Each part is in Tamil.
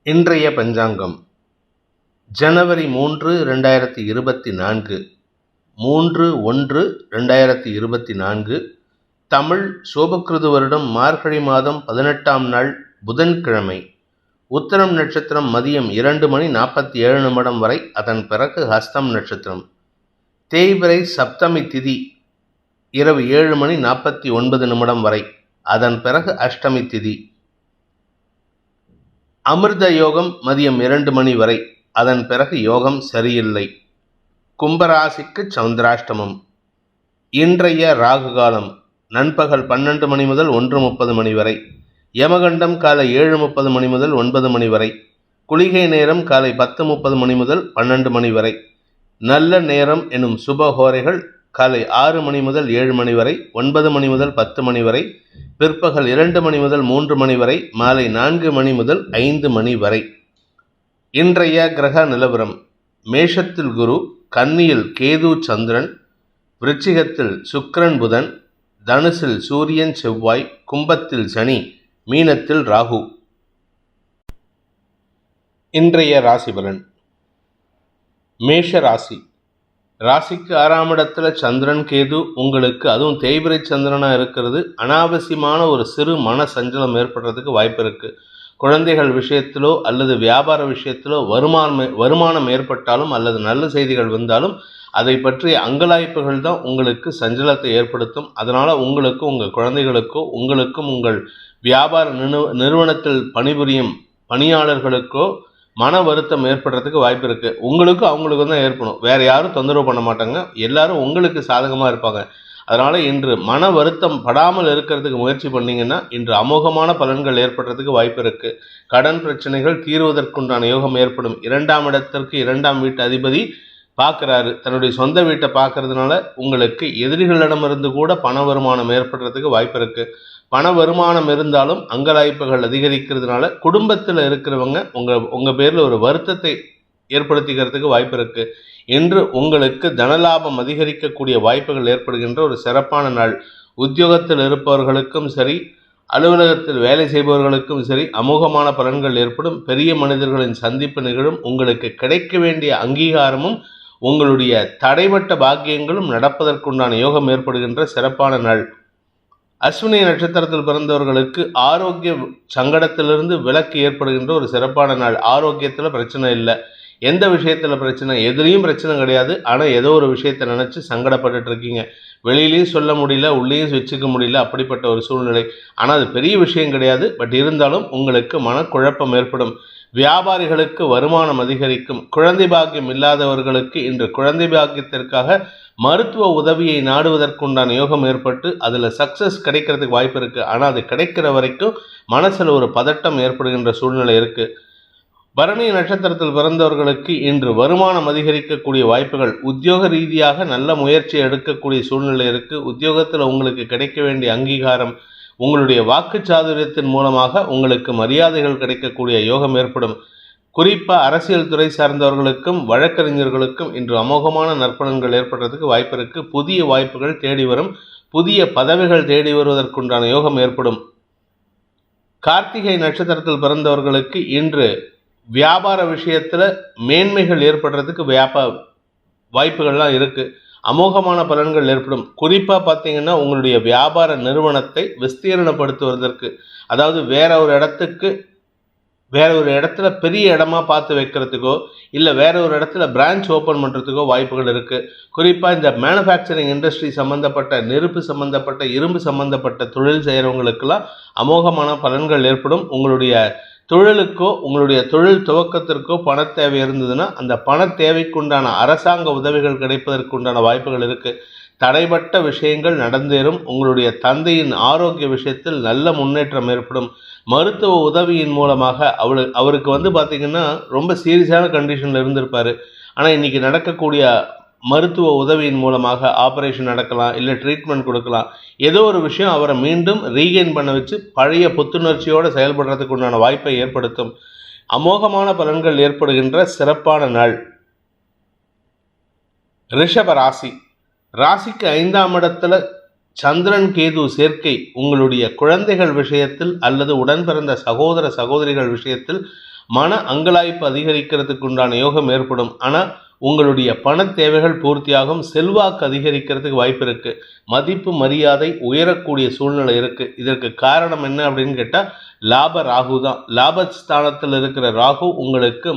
இன்றைய பஞ்சாங்கம் ஜனவரி 3, 2024 3/1/2024 தமிழ் சோபக்கிருது வருடம் மார்கழி மாதம் 18ஆம் நாள் புதன்கிழமை. உத்தரம் நட்சத்திரம் மதியம் 2:47 வரை, அதன் பிறகு ஹஸ்தம் நட்சத்திரம். தேய்பிறை சப்தமி திதி இரவு 7:49 வரை, அதன் பிறகு அஷ்டமி திதி. அமிர்த யோகம் மதியம் 2 வரை, அதன் பிறகு யோகம் சரியில்லை. கும்பராசிக்கு சந்திராஷ்டமம். இன்றைய ராகு காலம் நண்பகல் 12 முதல் 1:30 வரை, யமகண்டம் காலை 7:30 முதல் 9 வரை, குளிகை நேரம் காலை 10:30 முதல் 12 வரை, நல்ல நேரம் எனும் சுபஹோரைகள் காலை 6 முதல் 7 வரை, 9 முதல் 10 வரை, பிற்பகல் 2 முதல் 3 வரை, மாலை 4 முதல் 5 வரை. இன்றைய கிரக நிலவரம்: மேஷத்தில் குரு, கன்னியில் கேது சந்திரன், விருச்சிகத்தில் சுக்கிரன் புதன், தனுசில் சூரியன் செவ்வாய், கும்பத்தில் சனி, மீனத்தில் ராகு. இன்றைய ராசிபலன். மேஷ ராசி. ராசிக்கு 6ஆம் இடத்துல சந்திரன் கேது உங்களுக்கு, அதுவும் தேய்பிறை சந்திரனா இருக்கிறது, அனாவசியமான ஒரு சிறு மன சஞ்சலம் ஏற்படுறதுக்கு வாய்ப்பு இருக்கு. குழந்தைகள் விஷயத்திலோ அல்லது வியாபார விஷயத்திலோ வருமானம் ஏற்பட்டாலும் அல்லது நல்ல செய்திகள் வந்தாலும் அதை பற்றிய அங்கலாய்ப்புகள் தான் உங்களுக்கு சஞ்சலத்தை ஏற்படுத்தும். அதனால உங்களுக்கு, உங்கள் குழந்தைகளுக்கோ, உங்களுக்கும் உங்கள் வியாபார நிறுவனத்தில் பணிபுரியும் பணியாளர்களுக்கோ மன வருத்தம் ஏற்படுறதுக்கு வாய்ப்பு இருக்கு. உங்களுக்கும் அவங்களுக்கும் தான் ஏற்படும், வேற யாரும் தொந்தரவு பண்ண மாட்டாங்க. எல்லாரும் உங்களுக்கு சாதகமாக இருப்பாங்க. அதனால இன்று மன வருத்தம் படாமல் இருக்கிறதுக்கு முயற்சி பண்ணீங்கன்னா இன்று அமோகமான பலன்கள் ஏற்படுறதுக்கு வாய்ப்பு இருக்கு. கடன் பிரச்சனைகள் தீர்வதற்குண்டான யோகம் ஏற்படும். 2ஆம் இடத்திற்கு 2ஆம் வீட்டு அதிபதி பார்க்குறாரு, தன்னுடைய சொந்த வீட்டை பார்க்கறதுனால உங்களுக்கு எதிரிகளிடமிருந்து கூட பண வருமானம் ஏற்படுறதுக்கு வாய்ப்பு இருக்கு. பண வருமானம் இருந்தாலும் அங்கலாய்ப்புகள் அதிகரிக்கிறதுனால குடும்பத்தில் இருக்கிறவங்க உங்கள் பேரில் ஒரு வருத்தத்தை ஏற்படுத்திக்கிறதுக்கு வாய்ப்பு இருக்கு. இன்று உங்களுக்கு தனலாபம் அதிகரிக்கக்கூடிய வாய்ப்புகள் ஏற்படுகின்ற ஒரு சிறப்பான நாள். உத்தியோகத்தில் இருப்பவர்களுக்கும் சரி, அலுவலகத்தில் வேலை செய்பவர்களுக்கும் சரி, அமோகமான பலன்கள் ஏற்படும். பெரிய மனிதர்களின் சந்திப்பு நிகழும். உங்களுக்கு கிடைக்க வேண்டிய அங்கீகாரமும் உங்களுடைய தடைபட்ட பாக்கியங்களும் நடப்பதற்குண்டான யோகம் ஏற்படுகின்ற சிறப்பான நாள். அஸ்வினி நட்சத்திரத்தில் பிறந்தவர்களுக்கு ஆரோக்கிய சங்கடத்திலிருந்து விலக்கு ஏற்படுகின்ற ஒரு சிறப்பான நாள். ஆரோக்கியத்தில் பிரச்சனை இல்லை. எந்த விஷயத்தில் பிரச்சனை? எதுலேயும் பிரச்சனை கிடையாது. ஆனால் ஏதோ ஒரு விஷயத்தை நினச்சி சங்கடப்பட்டுட்டு இருக்கீங்க. வெளியிலையும் சொல்ல முடியல, உள்ளேயும் வச்சுக்க முடியல, அப்படிப்பட்ட ஒரு சூழ்நிலை. ஆனால் அது பெரிய விஷயம் கிடையாது. பட் இருந்தாலும் உங்களுக்கு மனக்குழப்பம் ஏற்படும். வியாபாரிகளுக்கு வருமானம் அதிகரிக்கும். குழந்தை பாக்கியம் இல்லாதவர்களுக்கு இன்று குழந்தை பாக்கியத்திற்காக மருத்துவ உதவியை நாடுவதற்குண்டான யோகம் ஏற்பட்டு அதில் சக்ஸஸ் கிடைக்கிறதுக்கு வாய்ப்பு இருக்குது. ஆனால் அது கிடைக்கிற வரைக்கும் மனசில் ஒரு பதட்டம் ஏற்படுகின்ற சூழ்நிலை இருக்குது. பரணி நட்சத்திரத்தில் பிறந்தவர்களுக்கு இன்று வருமானம் அதிகரிக்கக்கூடிய வாய்ப்புகள். உத்தியோக ரீதியாக நல்ல முயற்சி எடுக்கக்கூடிய சூழ்நிலை இருக்குது. உத்தியோகத்தில் உங்களுக்கு கிடைக்க வேண்டிய அங்கீகாரம், உங்களுடைய வாக்குச்சாதுரியத்தின் மூலமாக உங்களுக்கு மரியாதைகள் கிடைக்கக்கூடிய யோகம் ஏற்படும். குறிப்பாக அரசியல் துறை சார்ந்தவர்களுக்கும் வழக்கறிஞர்களுக்கும் இன்று அமோகமான நற்பலன்கள் ஏற்படுறதுக்கு வாய்ப்பு இருக்கு. புதிய வாய்ப்புகள் தேடி வரும். புதிய பதவிகள் தேடி வருவதற்குண்டான யோகம் ஏற்படும். கார்த்திகை நட்சத்திரத்தில் பிறந்தவர்களுக்கு இன்று வியாபார விஷயத்தில் மேன்மைகள் ஏற்படுறதுக்கு வாய்ப்புகள்லாம் இருக்குது. அமோகமான பலன்கள் ஏற்படும். குறிப்பாக பார்த்தீங்கன்னா உங்களுடைய வியாபார நிறுவனத்தை விஸ்தீரணப்படுத்துவதற்கு, அதாவது வேற ஒரு இடத்துல பெரிய இடமா பார்த்து வைக்கிறதுக்கோ இல்லை வேற ஒரு இடத்துல பிரான்ச் ஓப்பன் பண்ணுறதுக்கோ வாய்ப்புகள் இருக்குது. குறிப்பாக இந்த மேனுஃபேக்சரிங் இண்டஸ்ட்ரி சம்மந்தப்பட்ட, நெருப்பு சம்மந்தப்பட்ட, இரும்பு சம்மந்தப்பட்ட தொழில் செய்கிறவங்களுக்கெல்லாம் அமோகமான பலன்கள் ஏற்படும். உங்களுடைய தொழிலுக்கோ உங்களுடைய தொழில் துவக்கத்திற்கோ பண தேவை இருந்ததுன்னா அந்த பண தேவைக்குண்டான அரசாங்க உதவிகள் கிடைப்பதற்குண்டான வாய்ப்புகள் இருக்குது. தடைபட்ட விஷயங்கள் நடந்தேறும். உங்களுடைய தந்தையின் ஆரோக்கிய விஷயத்தில் நல்ல முன்னேற்றம் ஏற்படும். மருத்துவ உதவியின் மூலமாக அவருக்கு பார்த்திங்கன்னா ரொம்ப சீரியஸான கண்டிஷனில் இருந்திருப்பார். ஆனால் இன்றைக்கி நடக்கக்கூடிய மருத்துவ உதவியின் மூலமாக ஆப்ரேஷன் நடக்கலாம், இல்லை ட்ரீட்மெண்ட் கொடுக்கலாம். ஏதோ ஒரு விஷயம் அவரை மீண்டும் ரீகெயின் பண்ண வச்சு பழைய புத்துணர்ச்சியோடு செயல்படுறதுக்கு உண்டான வாய்ப்பை ஏற்படுத்தும். அமோகமான பலன்கள் ஏற்படுகின்ற சிறப்பான நாள். ரிஷப ராசி. ராசிக்கு 5ஆம் இடத்துல சந்திரன் கேது சேர்க்கை உங்களுடைய குழந்தைகள் விஷயத்தில் அல்லது உடன் பிறந்த சகோதர சகோதரிகள் விஷயத்தில் மன அங்கலாய்ப்பு அதிகரிக்கிறதுக்கு உண்டான யோகம் ஏற்படும். ஆனால் உங்களுடைய பண தேவைகள் பூர்த்தியாகும். செல்வாக்கு அதிகரிக்கிறதுக்கு வாய்ப்பு இருக்குது. மதிப்பு மரியாதை உயரக்கூடிய சூழ்நிலை இருக்குது. இதற்கு காரணம் என்ன அப்படின்னு கேட்டால் லாப ராகு தான். லாபஸ்தானத்தில் இருக்கிற ராகு உங்களுக்கு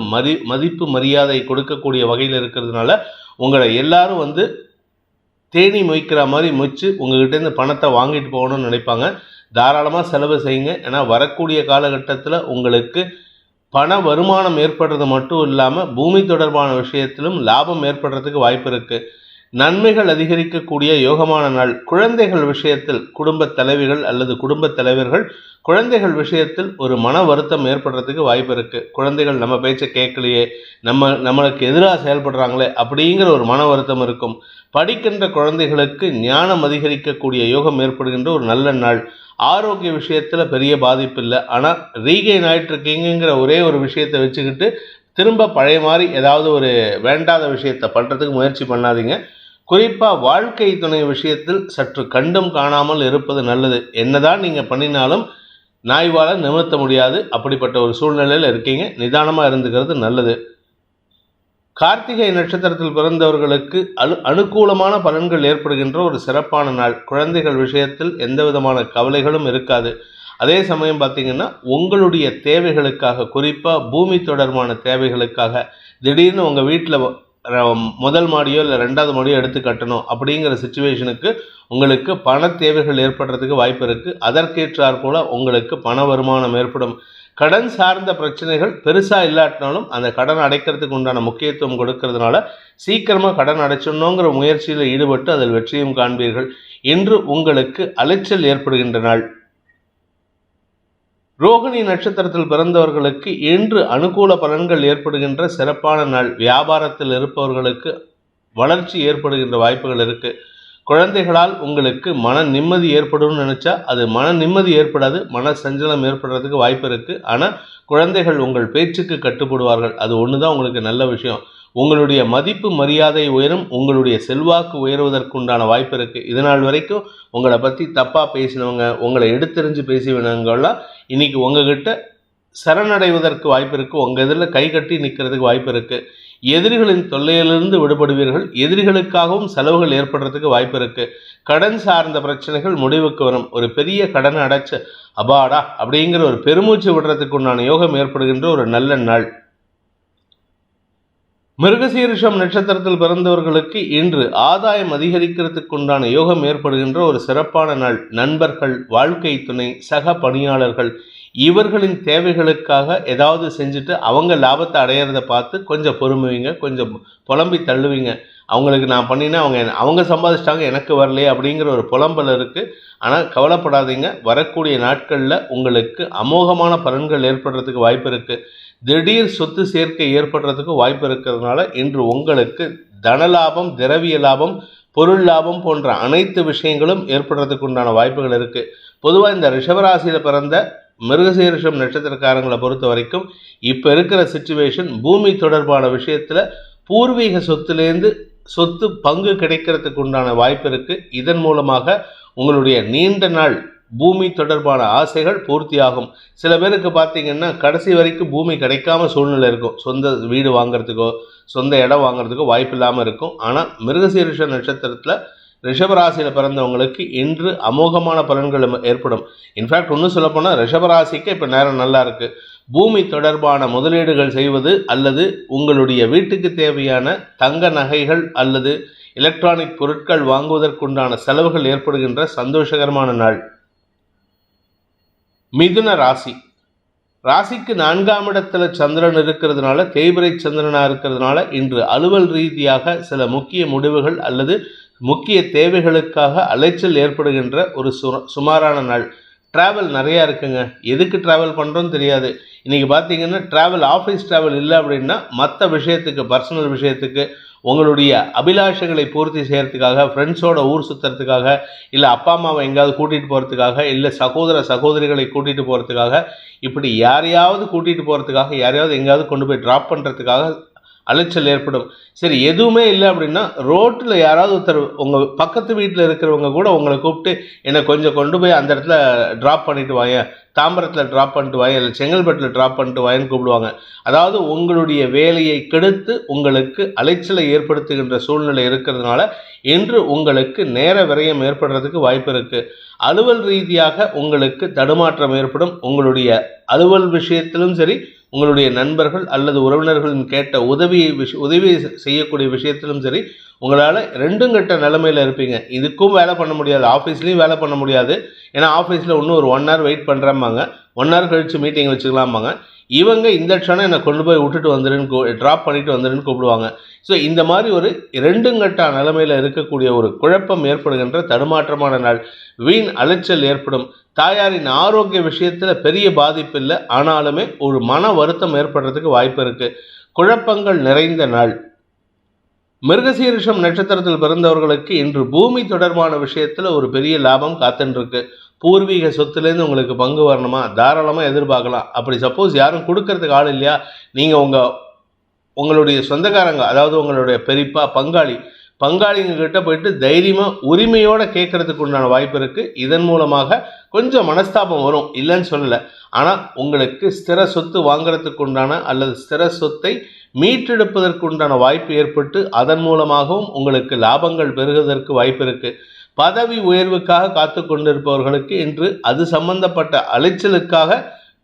மதிப்பு மரியாதை கொடுக்கக்கூடிய வகையில் இருக்கிறதுனால உங்களை எல்லாரும் தேனி மொய்க்கிற மாதிரி மொய்ச்சு உங்ககிட்டேருந்து பணத்தை வாங்கிட்டு போகணும்னு நினைப்பாங்க. தாராளமாக செலவு செய்யுங்க. ஏன்னா வரக்கூடிய காலகட்டத்தில் உங்களுக்கு பண வருமானம் ஏற்படுறது மட்டும் இல்லாமல் பூமி தொடர்பான விஷயத்திலும் லாபம் ஏற்படுறதுக்கு வாய்ப்பு இருக்குது. நன்மைகள் அதிகரிக்கக்கூடிய யோகமான நாள். குழந்தைகள் விஷயத்தில் குடும்ப தலைவிகள் அல்லது குடும்ப தலைவர்கள் குழந்தைகள் விஷயத்தில் ஒரு மன வருத்தம் ஏற்படுறதுக்கு வாய்ப்பு இருக்குது. குழந்தைகள் நம்ம பேச்சை கேட்கலையே, நம்மளுக்கு எதிராக செயல்படுறாங்களே அப்படிங்கிற ஒரு மன வருத்தம் இருக்கும். படிக்கின்ற குழந்தைகளுக்கு ஞானம் அதிகரிக்கக்கூடிய யோகம் ஏற்படுகின்ற ஒரு நல்ல நாள். ஆரோக்கிய விஷயத்தில் பெரிய பாதிப்பு இல்லை. ஆனால் ரீகெயின் ஆகிட்டு இருக்கீங்கிற ஒரே ஒரு விஷயத்தை வச்சுக்கிட்டு திரும்ப பழைய மாதிரி ஏதாவது ஒரு வேண்டாத விஷயத்தை பண்ணுறதுக்கு முயற்சி பண்ணாதீங்க. குறிப்பாக வாழ்க்கை துணை விஷயத்தில் சற்று கண்டும் காணாமல் இருப்பது நல்லது. என்னதான் நீங்கள் பண்ணினாலும் நாய்வால நிமிர்த்த முடியாது. அப்படிப்பட்ட ஒரு சூழ்நிலையில் இருக்கீங்க. நிதானமாக இருந்துக்கிறது நல்லது. கார்த்திகை நட்சத்திரத்தில் பிறந்தவர்களுக்கு அனுகூலமான பலன்கள் ஏற்படுகின்ற ஒரு சிறப்பான நாள். குழந்தைகள் விஷயத்தில் எந்த விதமான கவலைகளும் இருக்காது. அதே சமயம் பார்த்திங்கன்னா உங்களுடைய தேவைகளுக்காக, குறிப்பாக பூமி தொடர்பான தேவைகளுக்காக திடீர்னு உங்கள் வீட்டில் முதல் மாடியோ இல்லை 2வது மாடியோ எடுத்து கட்டணும் அப்படிங்கிற சிச்சுவேஷனுக்கு உங்களுக்கு பண தேவைகள் ஏற்படுறதுக்கு வாய்ப்பு இருக்குது. அதற்கேற்றாற் போல உங்களுக்கு பண வருமானம் ஏற்படும். கடன் சார்ந்த பிரச்சனைகள் பெருசாக இல்லாட்டினாலும் அந்த கடன் அடைக்கிறதுக்கு உண்டான முக்கியத்துவம் கொடுக்கறதுனால சீக்கிரமாக கடன் அடைச்சிடணுங்கிற முயற்சியில் ஈடுபட்டு அதில் வெற்றியும் காண்பீர்கள். இன்று உங்களுக்கு அலைச்சல் ஏற்படுகின்ற நாள். ரோகிணி நட்சத்திரத்தில் பிறந்தவர்களுக்கு இன்று அனுகூல பலன்கள் ஏற்படுகின்ற சிறப்பான நாள். வியாபாரத்தில் இருப்பவர்களுக்கு வளர்ச்சி ஏற்படுகின்ற வாய்ப்புகள் இருக்குது. குழந்தைகளால் உங்களுக்கு மன நிம்மதி ஏற்படும்னு நினச்சா அது மன நிம்மதி ஏற்படாது, மன சஞ்சலம் ஏற்படுறதுக்கு வாய்ப்பு இருக்குது. ஆனால் குழந்தைகள் உங்கள் பேச்சுக்கு கட்டுப்படுவார்கள். அது ஒன்று தான் உங்களுக்கு நல்ல விஷயம். உங்களுடைய மதிப்பு மரியாதை உயரும். உங்களுடைய செல்வாக்கு உயர்வதற்குண்டான வாய்ப்பு இருக்குது. இதனால் வரைக்கும் உங்களை பற்றி தப்பாக பேசினவங்க, உங்களை எடுத்தெறிஞ்சு பேசினவங்கெல்லாம் இன்றைக்கி உங்ககிட்ட சரணடைவதற்கு வாய்ப்பு இருக்குது. உங்கள் இதில் கை கட்டி நிற்கிறதுக்கு வாய்ப்பு இருக்குது. எதிரிகளின் தொல்லையிலிருந்து விடுபடுவீர்கள். எதிரிகளுக்காகவும் செலவுகள் ஏற்படுறதுக்கு வாய்ப்பு இருக்குது. கடன் சார்ந்த பிரச்சனைகள் முடிவுக்கு வரும். ஒரு பெரிய கடனை அடைச்ச அபாடா அப்படிங்கிற ஒரு பெருமூச்சு விடுறதுக்கு உண்டான யோகம் ஏற்படுகின்ற ஒரு நல்ல நாள். மிருகசீரிஷம் நட்சத்திரத்தில் பிறந்தவர்களுக்கு இன்று ஆதாயம் அதிகரிக்கிறதுக்கு உண்டான யோகம் ஏற்படுகின்ற ஒரு சிறப்பான நாள். நண்பர்கள், வாழ்க்கை துணை, சக பணியாளர்கள் இவர்களின் தேவைகளுக்காக ஏதாவது செஞ்சுட்டு அவங்க லாபத்தை அடையிறத பார்த்து கொஞ்சம் பொறுமைங்க, கொஞ்சம் புலம்பி தள்ளுவீங்க. அவங்களுக்கு நான் பண்ணினா அவங்க சம்பாதிச்சிட்டாங்க, எனக்கு வரலையே அப்படிங்கிற ஒரு புலம்பல் இருக்குது. ஆனால் கவலைப்படாதீங்க. வரக்கூடிய நாட்களில் உங்களுக்கு அமோகமான பலன்கள் ஏற்படுறதுக்கு வாய்ப்பு இருக்குது. திடீர் சொத்து சேர்க்கை ஏற்படுறதுக்கு வாய்ப்பு இருக்கிறதுனால இன்று உங்களுக்கு தனலாபம், திரவிய லாபம், பொருள் லாபம் போன்ற அனைத்து விஷயங்களும் ஏற்படுறதுக்கு உண்டான வாய்ப்புகள் இருக்குது. பொதுவாக இந்த ரிஷபராசியில் பிறந்த மிருகசீரிஷம் நட்சத்திரக்காரங்களை பொறுத்த வரைக்கும் இப்போ இருக்கிற சிச்சுவேஷன் பூமி தொடர்பான விஷயத்தில் பூர்வீக சொத்துலேருந்து சொத்து பங்கு கிடைக்கிறதுக்கு உண்டான வாய்ப்பு இருக்குது. இதன் மூலமாக உங்களுடைய நீண்ட நாள் பூமி தொடர்பான ஆசைகள் பூர்த்தியாகும். சில பேருக்கு பார்த்தீங்கன்னா கடைசி வரைக்கும் பூமி கிடைக்காம சூழ்நிலை இருக்கும். சொந்த வீடு வாங்கிறதுக்கோ சொந்த இடம் வாங்கிறதுக்கோ வாய்ப்பு இல்லாமல் இருக்கும். ஆனால் மிருகசீரிஷ நட்சத்திரத்தில் ரிஷபராசியில் பிறந்தவங்களுக்கு இன்று அமோகமான பலன்கள் ஏற்படும். இன்ஃபேக்ட் ஒன்றும் சொல்லப்போனால் ரிஷபராசிக்கு இப்போ நேரம் நல்லா இருக்குது. பூமி தொடர்பான முதலீடுகள் செய்வது அல்லது உங்களுடைய வீட்டுக்கு தேவையான தங்க நகைகள் அல்லது எலக்ட்ரானிக் பொருட்கள் வாங்குவதற்குண்டான செலவுகள் ஏற்படுகின்ற சந்தோஷகரமான நாள். மிதுன ராசி. ராசிக்கு 4ஆம் இடத்துல சந்திரன் இருக்கிறதுனால, தேய்பிரை சந்திரனாக இருக்கிறதுனால இன்று அலுவல் ரீதியாக சில முக்கிய முடிவுகள் அல்லது முக்கிய தேவைகளுக்காக அலைச்சல் ஏற்படுகின்ற ஒரு சுமாரான நாள். ட்ராவல் நிறையா இருக்குங்க. எதுக்கு ட்ராவல் பண்ணுறோன்னு தெரியாது. இன்றைக்கி பார்த்தீங்கன்னா ட்ராவல், ஆஃபீஸ் ட்ராவல் இல்லை அப்படின்னா மற்ற விஷயத்துக்கு, பர்சனல் விஷயத்துக்கு, உங்களுடைய அபிலாஷைகளை பூர்த்தி செய்கிறதுக்காக, ஃப்ரெண்ட்ஸோட ஊர் சுற்றுறதுக்காக, இல்லை அப்பா அம்மாவை எங்கேயாவது கூட்டிகிட்டு போகிறதுக்காக, இல்லை சகோதர சகோதரிகளை கூட்டிகிட்டு போகிறதுக்காக, இப்படி யாரையாவது கூட்டிகிட்டு போகிறதுக்காக, யாரையாவது எங்கேயாவது கொண்டு போய் ட்ராப் பண்ணுறதுக்காக அலைச்சல் ஏற்படும். சரி, எதுவுமே இல்லை அப்படின்னா ரோட்டில் யாராவது ஒருத்தர் உங்கள் பக்கத்து வீட்டில் இருக்கிறவங்க கூட உங்களை கூப்பிட்டு என்னை கொஞ்சம் கொண்டு போய் அந்த இடத்துல ட்ராப் பண்ணிட்டு வாங்க, தாம்பரத்தில் ட்ராப் பண்ணிட்டு வாங்க, இல்லை செங்கல்பட்டில் ட்ராப் பண்ணிட்டு வாங்கன்னு கூப்பிடுவாங்க. அதாவது உங்களுடைய வேலையை கெடுத்து உங்களுக்கு அலைச்சலை ஏற்படுத்துகின்ற சூழ்நிலை இருக்கிறதுனால இன்று உங்களுக்கு நேர விரயம் ஏற்படுறதுக்கு வாய்ப்பு இருக்குது. அலுவல் ரீதியாக உங்களுக்கு தடுமாற்றம் ஏற்படும். உங்களுடைய அலுவல் விஷயத்திலும் சரி, உங்களுடைய நண்பர்கள் அல்லது உறவினர்களின் கேட்ட உதவி செய்யக்கூடிய விஷயத்திலும் சரி, உங்களால் ரெண்டும் கட்ட நிலைமையில் இருப்பீங்க. இதுக்கும் வேலை பண்ண முடியாது, ஆஃபீஸ்லேயும் வேலை பண்ண முடியாது. ஏன்னா ஆஃபீஸில் இன்னும் ஒரு 1 hour வெயிட் பண்ணுறாம்பாங்க, 1 hour கழித்து மீட்டிங் வச்சுக்கலாம்பாங்க. இவங்க இந்த க்ஷணம் என்னை கொண்டு போய் விட்டுட்டு வந்துடுன்னு ட்ராப் பண்ணிட்டு வந்துடுன்னு கூப்பிடுவாங்க. ஸோ இந்த மாதிரி ஒரு 2 கட்ட நிலைமையில் இருக்கக்கூடிய ஒரு குழப்பம் ஏற்படுகின்ற தடுமாற்றமான நாள். வீண் அலைச்சல் ஏற்படும். தாயாரின் ஆரோக்கிய விஷயத்தில் பெரிய பாதிப்பு இல்லை, ஆனாலுமே ஒரு மன வருத்தம் ஏற்படுறதுக்கு வாய்ப்பு இருக்குது. குழப்பங்கள் நிறைந்த நாள். மிருகசீரிஷம் நட்சத்திரத்தில் பிறந்தவர்களுக்கு இன்று பூமி தொடர்பான விஷயத்தில் ஒரு பெரிய லாபம் காத்துருக்கு. பூர்வீக சொத்துலேருந்து உங்களுக்கு பங்கு வரணுமா, தாராளமாக எதிர்பார்க்கலாம். அப்படி சப்போஸ் யாரும் கொடுக்கறதுக்கு ஆள் இல்லையா, நீங்கள் உங்களுடைய சொந்தக்காரங்க, அதாவது உங்களுடைய பெரியப்பா பங்காளிங்க கிட்ட போயிட்டு தைரியமாக உரிமையோடு கேட்கறதுக்கு உண்டான வாய்ப்பு இருக்குது. இதன் மூலமாக கொஞ்சம் மனஸ்தாபம் வரும், இல்லைன்னு சொல்லலை. ஆனால் உங்களுக்கு ஸ்திர சொத்து வாங்கிறதுக்கு உண்டான அல்லது ஸ்திர சொத்தை மீட்டெடுப்பதற்கு உண்டான வாய்ப்பு ஏற்பட்டு அதன் மூலமாகவும் உங்களுக்கு லாபங்கள் பெறுவதற்கு வாய்ப்பு இருக்குது. பதவி உயர்வுக்காக காத்து கொண்டிருப்பவர்களுக்கு இன்று அது சம்பந்தப்பட்ட அலைச்சலுக்காக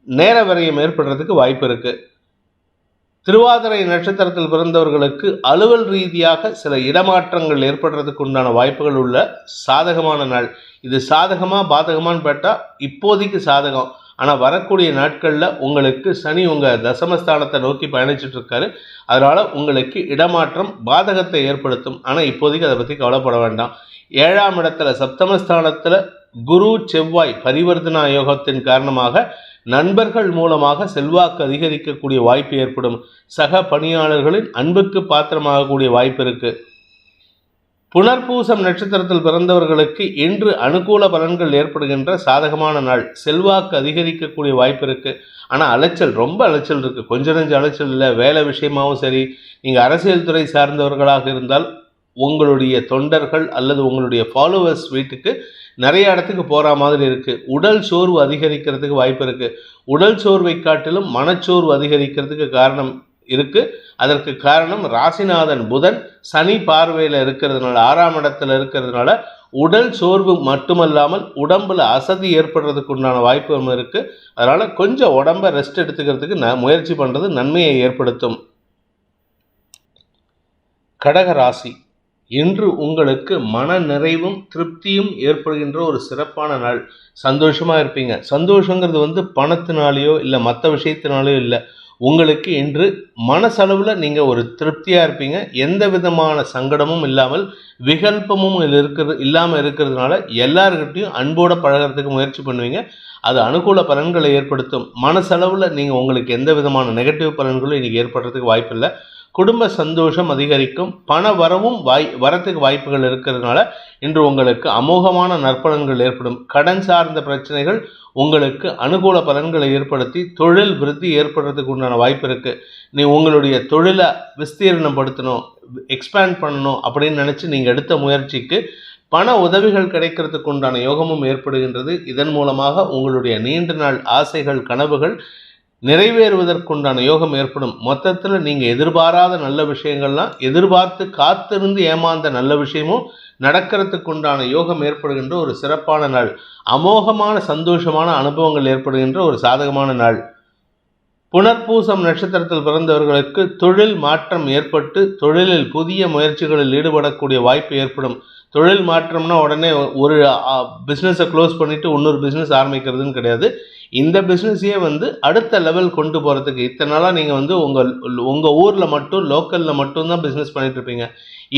நேர விரயம் ஏற்படுறதுக்கு வாய்ப்பு இருக்குது. திருவாதிரை நட்சத்திரத்தில் பிறந்தவர்களுக்கு அலுவல் ரீதியாக சில இடமாற்றங்கள் ஏற்படுறதுக்கு உண்டான வாய்ப்புகள் உள்ள சாதகமான நாள். இது சாதகமாக பாதகமானு கேட்டால் இப்போதைக்கு சாதகம். ஆனால் வரக்கூடிய நாட்களில் உங்களுக்கு சனி உங்கள் தசமஸ்தானத்தை நோக்கி பயணிச்சுட்டு இருக்காரு. அதனால் உங்களுக்கு இடமாற்றம் பாதகத்தை ஏற்படுத்தும். ஆனால் இப்போதைக்கு அதை பற்றி கவலைப்பட வேண்டாம். 7ஆம் இடத்துல சப்தமஸ்தானத்தில் குரு செவ்வாய் பரிவர்த்தனா யோகத்தின் காரணமாக நண்பர்கள் மூலமாக செல்வாக்கு அதிகரிக்கக்கூடிய வாய்ப்பு ஏற்படும். சக பணியாளர்களின் அன்புக்கு பாத்திரமாகக்கூடிய வாய்ப்பு இருக்கு. புனர்பூசம் நட்சத்திரத்தில் பிறந்தவர்களுக்கு இன்று அனுகூல பலன்கள் ஏற்படுகின்ற சாதகமான நாள். செல்வாக்கு அதிகரிக்கக்கூடிய வாய்ப்பு இருக்கு. ஆனால் ரொம்ப அலைச்சல் இருக்கு. கொஞ்ச நெஞ்ச அலைச்சல் இல்லை. வேலை விஷயமாகவும் சரி, நீங்கள் அரசியல் துறை சார்ந்தவர்களாக இருந்தால் உங்களுடைய தொண்டர்கள் அல்லது உங்களுடைய ஃபாலோவர்ஸ் வீட்டுக்கு நிறைய இடத்துக்கு போகிற மாதிரி இருக்குது. உடல் சோர்வு அதிகரிக்கிறதுக்கு வாய்ப்பு இருக்குது. உடல் சோர்வை காட்டிலும் மனச்சோர்வு அதிகரிக்கிறதுக்கு காரணம் இருக்குது. அதற்கு காரணம் ராசிநாதன் புதன் சனி பார்வையில் இருக்கிறதுனால, 6ஆம் இடத்துல இருக்கிறதுனால உடல் சோர்வு மட்டுமல்லாமல் உடம்புல அசதி ஏற்படுறதுக்கு உண்டான வாய்ப்பு இருக்குது. அதனால் கொஞ்சம் உடம்பை ரெஸ்ட் எடுத்துக்கிறதுக்கு முயற்சி பண்ணுறது நன்மையை ஏற்படுத்தும். கடக ராசி. இன்று உங்களுக்கு மன நிறைவும் திருப்தியும் ஏற்படுகின்ற ஒரு சிறப்பான நாள். சந்தோஷமாக இருப்பீங்க. சந்தோஷங்கிறது பணத்தினாலேயோ இல்லை மற்ற விஷயத்தினாலேயோ இல்லை. உங்களுக்கு இன்று மனசளவில் நீங்கள் ஒரு திருப்தியாக இருப்பீங்க. எந்த விதமான சங்கடமும் இல்லாமல் விகல்பமும் இல்லாமல் இருக்கிறதுனால எல்லாருக்கிட்டையும் அன்போடு பழகிறதுக்கு முயற்சி பண்ணுவீங்க. அது அனுகூல பலன்களை ஏற்படுத்தும். மனசளவில் நீங்கள் உங்களுக்கு எந்த விதமான நெகட்டிவ் பலன்களும் இன்றைக்கி ஏற்படுறதுக்கு வாய்ப்பு இல்லை. குடும்ப சந்தோஷம் அதிகரிக்கும். பண வரவும் வரத்துக்கு வாய்ப்புகள் இருக்கிறதுனால இன்று உங்களுக்கு அமோகமான நற்பலன்கள் ஏற்படும். கடன் சார்ந்த பிரச்சனைகள் உங்களுக்கு அனுகூல பலன்களை ஏற்படுத்தி தொழில் விருத்தி ஏற்படுறதுக்கு உண்டான வாய்ப்பு இருக்குது. நீ உங்களுடைய தொழிலை விஸ்தீர்ணப்படுத்தணும், எக்ஸ்பேண்ட் பண்ணணும் அப்படின்னு நினச்சி நீங்கள் எடுத்த முயற்சிக்கு பண உதவிகள் கிடைக்கிறதுக்கு உண்டான யோகமும் ஏற்படுகின்றது. இதன் மூலமாக உங்களுடைய நீண்ட நாள் ஆசைகள் கனவுகள் நிறைவேறுவதற்குண்டான யோகம் ஏற்படும். மொத்தத்தில் நீங்கள் எதிர்பாராத நல்ல விஷயங்கள்லாம் எதிர்பார்த்து காத்திருந்து ஏமாந்த நல்ல விஷயமும் நடக்கிறதுக்கு உண்டான யோகம் ஏற்படுகின்ற ஒரு சிறப்பான நாள். அமோகமான சந்தோஷமான அனுபவங்கள் ஏற்படுகின்ற ஒரு சாதகமான நாள். புனர்பூசம் நட்சத்திரத்தில் பிறந்தவர்களுக்கு தொழில் மாற்றம் ஏற்பட்டு தொழிலில் புதிய முயற்சிகளில் ஈடுபடக்கூடிய வாய்ப்பு ஏற்படும். தொழில் மாற்றம்னா உடனே ஒரு பிஸ்னஸை க்ளோஸ் பண்ணிவிட்டு இன்னொரு பிஸ்னஸ் ஆரம்பிக்கிறதுன்னு கிடையாது. இந்த பிஸ்னஸையே அடுத்த லெவல் கொண்டு போகிறதுக்கு இத்தனை நாளாக நீங்கள் உங்கள் ஊரில் மட்டும் லோக்கலில் மட்டும்தான் பிஸ்னஸ் பண்ணிகிட்ருப்பீங்க.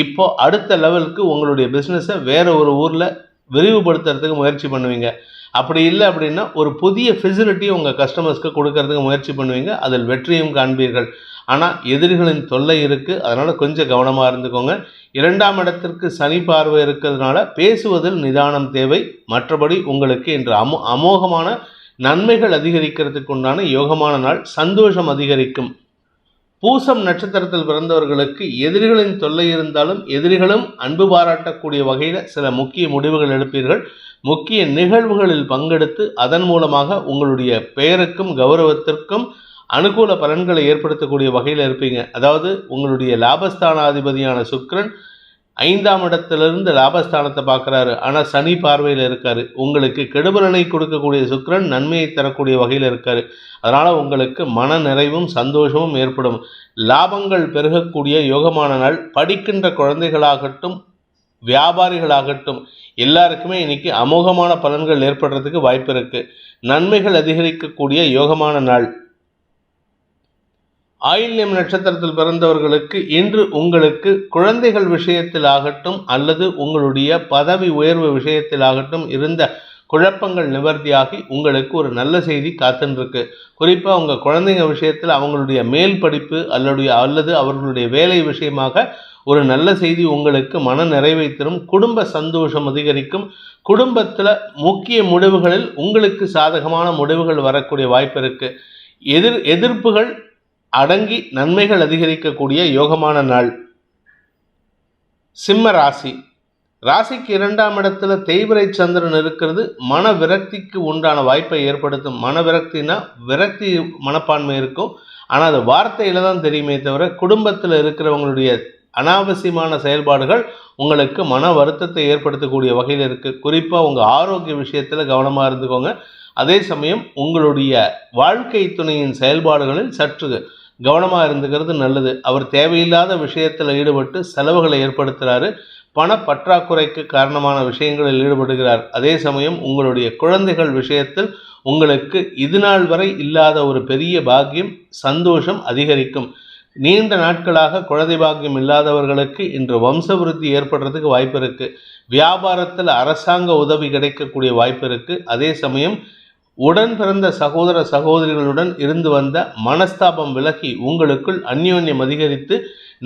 இப்போது அடுத்த லெவலுக்கு உங்களுடைய பிஸ்னஸை வேறு ஒரு ஊரில் விரிவுபடுத்துறதுக்கு முயற்சி பண்ணுவீங்க. அப்படி இல்லை அப்படின்னா ஒரு புதிய ஃபெசிலிட்டி உங்கள் கஸ்டமர்ஸ்க்கு கொடுக்கறதுக்கு முயற்சி பண்ணுவீங்க. அதில் வெற்றியும் காண்பீர்கள். ஆனால் எதிரிகளின் தொல்லை இருக்குது. அதனால் கொஞ்சம் கவனமாக இருந்துக்கோங்க. 2ஆம் இடத்திற்கு சனி பார்வை இருக்கிறதுனால பேசுவதில் நிதானம் தேவை. மற்றபடி உங்களுக்கு இன்று அமோகமான நன்மைகள் அதிகரிக்கிறதுக்கு உண்டான யோகமான நாள். சந்தோஷம் அதிகரிக்கும். பூசம் நட்சத்திரத்தில் பிறந்தவர்களுக்கு எதிரிகளின் தொல்லை இருந்தாலும் எதிரிகளும் அன்பு பாராட்டக்கூடிய வகையில் சில முக்கிய முடிவுகள் எடுப்பீர்கள். முக்கிய நிகழ்வுகளில் பங்கெடுத்து அதன் மூலமாக உங்களுடைய பெயருக்கும் கௌரவத்திற்கும் அனுகூல பலன்களை ஏற்படுத்தக்கூடிய வகையில் இருப்பீங்க. அதாவது உங்களுடைய லாபஸ்தானாதிபதியான சுக்கிரன் 5ஆம் இடத்திலிருந்து லாபஸ்தானத்தை பார்க்குறாரு. ஆனால் சனி பார்வையில் இருக்காரு. உங்களுக்கு கெடுபலனை கொடுக்கக்கூடிய சுக்கிரன் நன்மையை தரக்கூடிய வகையில் இருக்காரு. அதனால் உங்களுக்கு மன நிறைவும் சந்தோஷமும் ஏற்படும். லாபங்கள் பெருகக்கூடிய யோகமான நாள். படிக்கின்ற குழந்தைகளாகட்டும் வியாபாரிகளாகட்டும் எல்லாருக்குமே இன்னைக்கு அமோகமான பலன்கள் ஏற்படுறதுக்கு வாய்ப்பு இருக்கு. நன்மைகள் அதிகரிக்கக்கூடிய யோகமான நாள். ஆயில்யம் நட்சத்திரத்தில் பிறந்தவர்களுக்கு இன்று உங்களுக்கு குழந்தைகள் விஷயத்தில் ஆகட்டும் அல்லது உங்களுடைய பதவி உயர்வு விஷயத்தில் ஆகட்டும் இருந்த குழப்பங்கள் நிவர்த்தியாகி உங்களுக்கு ஒரு நல்ல செய்தி காத்துருக்கு. குறிப்பாக உங்கள் குழந்தைங்க விஷயத்தில் அவங்களுடைய மேல் படிப்பு அல்லது அவர்களுடைய வேலை விஷயமாக ஒரு நல்ல செய்தி உங்களுக்கு மன நிறைவை தரும். குடும்ப சந்தோஷம் அதிகரிக்கும். குடும்பத்தில் முக்கிய முடிவுகளில் உங்களுக்கு சாதகமான முடிவுகள் வரக்கூடிய வாய்ப்பு இருக்கு. எதிர்ப்புகள் அடங்கி நன்மைகள் அதிகரிக்கக்கூடிய யோகமான நாள். சிம்ம ராசி. ராசிக்கு 2ஆம் இடத்துல தேய்பிறை சந்திரன் இருக்கிறது. மன விரக்திக்கு உண்டான வாய்ப்பை ஏற்படுத்தும். மன விரக்தினா விரக்தி மனப்பான்மை இருக்கும். ஆனால் அது வார்த்தையில தான் தெரியுமே தவிர குடும்பத்தில் இருக்கிறவங்களுடைய அனாவசியமான செயல்பாடுகள் உங்களுக்கு மன வருத்தத்தை ஏற்படுத்தக்கூடிய வகையில் இருக்குது. குறிப்பாக உங்கள் ஆரோக்கிய விஷயத்தில் கவனமாக இருந்துக்கோங்க. அதே சமயம் உங்களுடைய வாழ்க்கை துணையின் செயல்பாடுகளில் சற்று கவனமாக இருந்துக்கிறது நல்லது. அவர் தேவையில்லாத விஷயத்தில் ஈடுபட்டு செலவுகளை ஏற்படுத்துகிறாரு. பண பற்றாக்குறைக்கு காரணமான விஷயங்களில் ஈடுபடுகிறார். அதே சமயம் உங்களுடைய குழந்தைகள் விஷயத்தில் உங்களுக்கு இதுநாள் வரை இல்லாத ஒரு பெரிய பாக்கியம் சந்தோஷம் அதிகரிக்கும். நீண்ட நாட்களாக குழந்தை பாக்கியம் இல்லாதவர்களுக்கு இன்று வம்ச விருத்தி ஏற்படுறதுக்கு வாய்ப்பு இருக்குது. வியாபாரத்தில் அரசாங்க உதவி கிடைக்கக்கூடிய வாய்ப்பு இருக்குது. அதே சமயம் உடன் பிறந்த சகோதர சகோதரிகளுடன் இருந்து வந்த மனஸ்தாபம் விலகி உங்களுக்குள் அந்யோன்யம் அதிகரித்து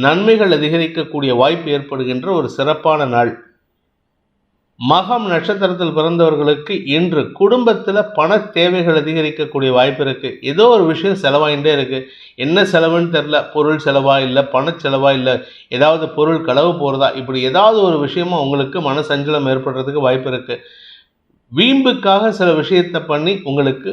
நன்மைகள் அதிகரிக்கக்கூடிய வாய்ப்பு ஏற்படுகின்ற ஒரு சிறப்பான நாள். மகம் நட்சத்திரத்தில் பிறந்தவர்களுக்கு இன்று குடும்பத்தில் பண தேவைகள் அதிகரிக்கக்கூடிய வாய்ப்பு இருக்குது. ஏதோ ஒரு விஷயம் செலவாயிட்டே இருக்குது. என்ன செலவுன்னு தெரில. பொருள் செலவா இல்லை பண செலவா இல்லை ஏதாவது பொருள் களவு போகிறதா இப்படி ஏதாவது ஒரு விஷயமா உங்களுக்கு மன சஞ்சலம் ஏற்படுறதுக்கு வாய்ப்பு இருக்குது. வீம்புக்காக சில விஷயத்தை பண்ணி உங்களுக்கு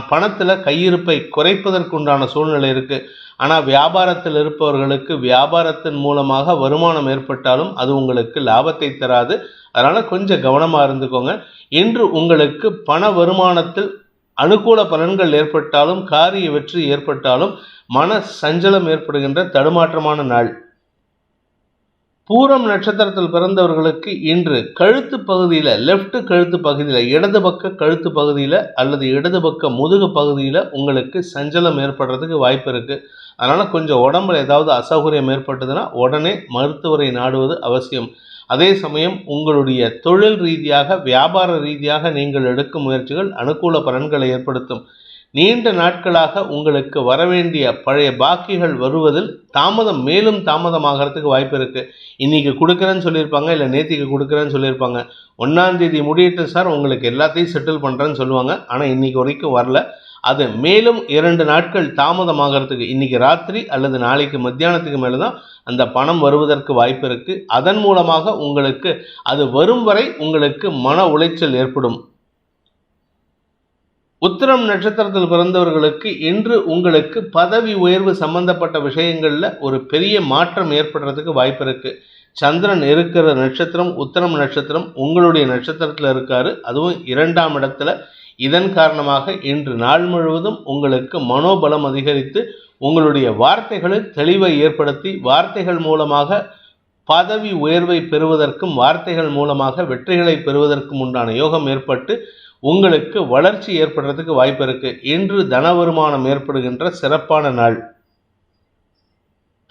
பணத்தில் கையிருப்பை குறைப்பதற்குண்டான சூழ்நிலை இருக்குது. ஆனால் வியாபாரத்தில் இருப்பவர்களுக்கு வியாபாரத்தின் மூலமாக வருமானம் ஏற்பட்டாலும் அது உங்களுக்கு லாபத்தை தராது. அதனால் கொஞ்சம் கவனமாக இருந்துக்கோங்க. இன்று உங்களுக்கு பண வருமானத்தில் அனுகூல பலன்கள் ஏற்பட்டாலும் காரிய வெற்றி ஏற்பட்டாலும் மன சஞ்சலம் ஏற்படுகின்ற தடுமாற்றமான நாள். பூரம் நட்சத்திரத்தில் பிறந்தவர்களுக்கு இன்று கழுத்து பகுதியில் லெஃப்ட் கழுத்து பகுதியில் இடது பக்க கழுத்து பகுதியில் அல்லது இடது பக்க முதுகு பகுதியில் உங்களுக்கு சஞ்சலம் ஏற்படுறதுக்கு வாய்ப்பு இருக்குது. அதனால் கொஞ்சம் உடம்புல ஏதாவது அசௌகரியம் ஏற்பட்டதுன்னா உடனே மருத்துவரை நாடுவது அவசியம். அதே சமயம் உங்களுடைய தொழில் ரீதியாக வியாபார ரீதியாக நீங்கள் எடுக்கும் முயற்சிகள் அனுகூல பலன்களை ஏற்படுத்தும். நீண்ட நாட்களாக உங்களுக்கு வரவேண்டிய பழைய பாக்கிகள் வருவதில் மேலும் தாமதமாகறதுக்கு வாய்ப்பு இருக்குது. இன்றைக்கி கொடுக்குறேன்னு சொல்லியிருப்பாங்க, இல்லை நேத்திக்கு கொடுக்குறேன்னு சொல்லியிருப்பாங்க. 1ஆம் தேதி முடியட்டும் சார் உங்களுக்கு எல்லாத்தையும் செட்டில் பண்ணுறேன்னு சொல்லுவாங்க. ஆனால் இன்றைக்கி வரைக்கும் வரல. அது மேலும் 2 நாட்கள் தாமதமாகறதுக்கு இன்றைக்கி ராத்திரி அல்லது நாளைக்கு மத்தியானத்துக்கு மேலே தான் அந்த பணம் வருவதற்கு வாய்ப்பு இருக்குது. அதன் மூலமாக உங்களுக்கு அது வரும் வரை உங்களுக்கு மன உளைச்சல் ஏற்படும். உத்திரம் நட்சத்திரத்தில் பிறந்தவர்களுக்கு இன்று உங்களுக்கு பதவி உயர்வு சம்பந்தப்பட்ட விஷயங்களில் ஒரு பெரிய மாற்றம் ஏற்படுறதுக்கு வாய்ப்பு இருக்குது. சந்திரன் இருக்கிற நட்சத்திரம் உத்திரம் நட்சத்திரம் உங்களுடைய நட்சத்திரத்தில் இருக்காரு. அதுவும் 2ஆம் இடத்துல. இதன் காரணமாக இன்று நாள் முழுவதும் உங்களுக்கு மனோபலம் அதிகரித்து உங்களுடைய வார்த்தைகளில் தெளிவை ஏற்படுத்தி வார்த்தைகள் மூலமாக பதவி உயர்வை பெறுவதற்கும் வார்த்தைகள் மூலமாக வெற்றிகளை பெறுவதற்கும் உண்டான யோகம் ஏற்பட்டு உங்களுக்கு வளர்ச்சி ஏற்படுறதுக்கு வாய்ப்பு இருக்கு. இன்று தன வருமானம் ஏற்படுகின்ற சிறப்பான நாள்.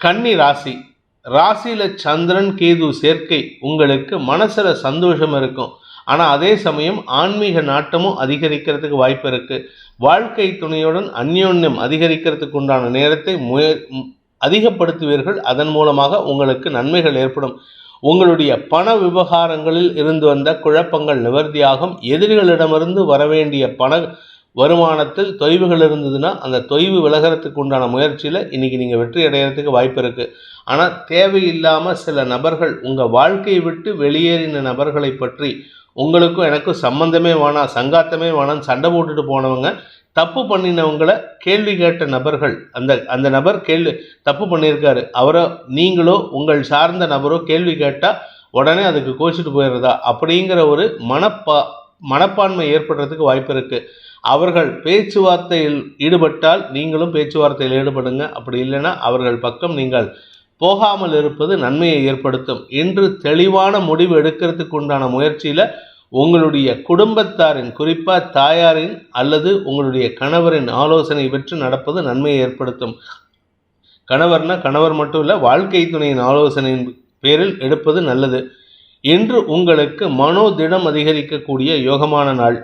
கன்னி ராசி. ராசியில் சந்திரன் கேது சேர்க்கை உங்களுக்கு மனசில் சந்தோஷம் இருக்கும். ஆனால் அதே சமயம் ஆன்மீக நாட்டமும் அதிகரிக்கிறதுக்கு வாய்ப்பு இருக்குது. வாழ்க்கை துணையுடன் அந்யோன்யம் அதிகரிக்கிறதுக்கு உண்டான நேரத்தை அதிகப்படுத்துவீர்கள். அதன் மூலமாக உங்களுக்கு நன்மைகள் ஏற்படும். உங்களுடைய பண விவகாரங்களில் இருந்து வந்த குழப்பங்கள் நிவர்த்தியாகும். எதிரிகளிடமிருந்து வரவேண்டிய வருமானத்தில் தொய்வுகள் இருந்ததுன்னா அந்த தொய்வு விலகிறதுக்கு உண்டான முயற்சியில் இன்றைக்கி நீங்கள் வெற்றி அடைகிறதுக்கு வாய்ப்பு இருக்குது. ஆனால் தேவையில்லாமல் சில நபர்கள் உங்கள் வாழ்க்கையை விட்டு வெளியேறின நபர்களை பற்றி உங்களுக்கும் எனக்கும் சம்பந்தமே வேணாம், சங்காத்தமே வேணாம், சண்டை போட்டுட்டு போனவங்க, தப்பு பண்ணினவங்களை கேள்வி கேட்ட நபர்கள், அந்த நபர் தப்பு பண்ணியிருக்காரு, அவரோ நீங்களோ உங்கள் சார்ந்த நபரோ கேள்வி கேட்டால் உடனே அதுக்கு கோச்சிட்டு போயிடுறதா அப்படிங்கிற ஒரு மனப்பான்மை ஏற்படுறதுக்கு வாய்ப்பு இருக்குது. அவர்கள் பேச்சுவார்த்தையில் ஈடுபட்டால் நீங்களும் பேச்சுவார்த்தையில் ஈடுபடுங்க. அப்படி இல்லைன்னா அவர்கள் பக்கம் நீங்கள் போகாமல் இருப்பது நன்மையை ஏற்படுத்தும். இன்று தெளிவான முடிவு எடுக்கிறதுக்கு உண்டான முயற்சியில் உங்களுடைய குடும்பத்தாரின், குறிப்பாக தாயாரின் அல்லது உங்களுடைய கணவரின் ஆலோசனை பெற்று நடப்பது நன்மையை ஏற்படுத்தும். கணவர்னா கணவர் மட்டும் இல்லை, வாழ்க்கை துணையின் ஆலோசனையின் பேரில் எடுப்பது நல்லது. இன்று உங்களுக்கு மனோதிடம் அதிகரிக்கக்கூடிய யோகமான நாள்.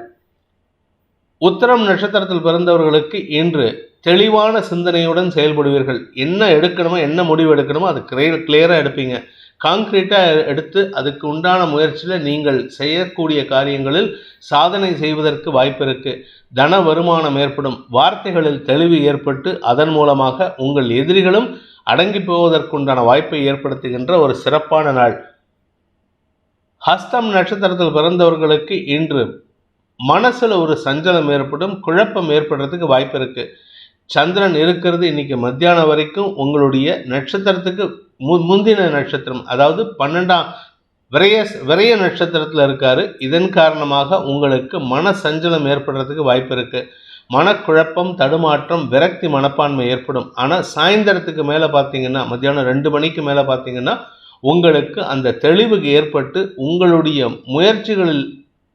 உத்திரம் நட்சத்திரத்தில் பிறந்தவர்களுக்கு இன்று தெளிவான சிந்தனையுடன் செயல்படுவீர்கள். என்ன எடுக்கணுமோ, என்ன முடிவு எடுக்கணுமோ அது கிளியராக எடுப்பீங்க. கான்கிரீட்டாக எடுத்து அதுக்கு உண்டான முயற்சியில் நீங்கள் செய்யக்கூடிய காரியங்களில் சாதனை செய்வதற்கு வாய்ப்பு இருக்குது. தன வருமானம் ஏற்படும். வார்த்தைகளில் தெளிவு ஏற்பட்டு அதன் மூலமாக உங்கள் எதிரிகளும் அடங்கி போவதற்குண்டான வாய்ப்பை ஏற்படுத்துகின்ற ஒரு சிறப்பான நாள். ஹஸ்தம் நட்சத்திரத்தில் பிறந்தவர்களுக்கு இன்று மனசில் ஒரு சஞ்சலம் ஏற்படும், குழப்பம் ஏற்படுறதுக்கு வாய்ப்பு இருக்குது. சந்திரன் இருக்கிறது இன்னைக்கு மத்தியானம் வரைக்கும் உங்களுடைய நட்சத்திரத்துக்கு முந்தின நட்சத்திரம், அதாவது 12ஆம் விரைய நட்சத்திரத்தில் இருக்காரு. இதன் காரணமாக உங்களுக்கு மன சஞ்சலம் ஏற்படுறதுக்கு வாய்ப்பு இருக்குது. மனக்குழப்பம், தடுமாற்றம், விரக்தி மனப்பான்மை ஏற்படும். ஆனால் சாயந்தரத்துக்கு மேலே பார்த்தீங்கன்னா, மத்தியானம் 2 மணிக்கு மேலே பார்த்தீங்கன்னா உங்களுக்கு அந்த தெளிவு ஏற்பட்டு உங்களுடைய முயற்சிகளில்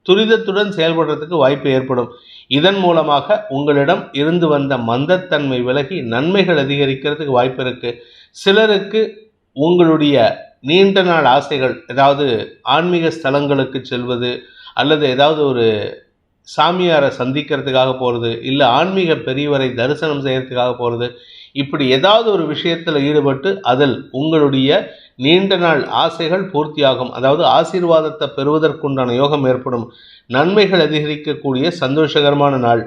துரிதத்துடன் செயல்படுறதுக்கு வாய்ப்பு ஏற்படும். இதன் மூலமாக உங்களிடம் இருந்து வந்த மந்தத்தன்மை விலகி நன்மைகள் அதிகரிக்கிறதுக்கு வாய்ப்பு இருக்குது. சிலருக்கு உங்களுடைய நீண்ட நாள் ஆசைகள், ஏதாவது ஆன்மீக ஸ்தலங்களுக்கு செல்வது அல்லது ஏதாவது ஒரு சாமியாரை சந்திக்கிறதுக்காக போகிறது, இல்லை ஆன்மீக பெரியவரை தரிசனம் செய்கிறதுக்காக போகிறது, இப்படி ஏதாவது ஒரு விஷயத்தில் ஈடுபட்டு அதில் உங்களுடைய நீண்ட நாள் ஆசைகள் பூர்த்தியாகும். அதாவது ஆசீர்வாதத்தை பெறுவதற்குண்டான யோகம் ஏற்படும். நன்மைகள் அதிகரிக்கக்கூடிய சந்தோஷகரமான நாள்.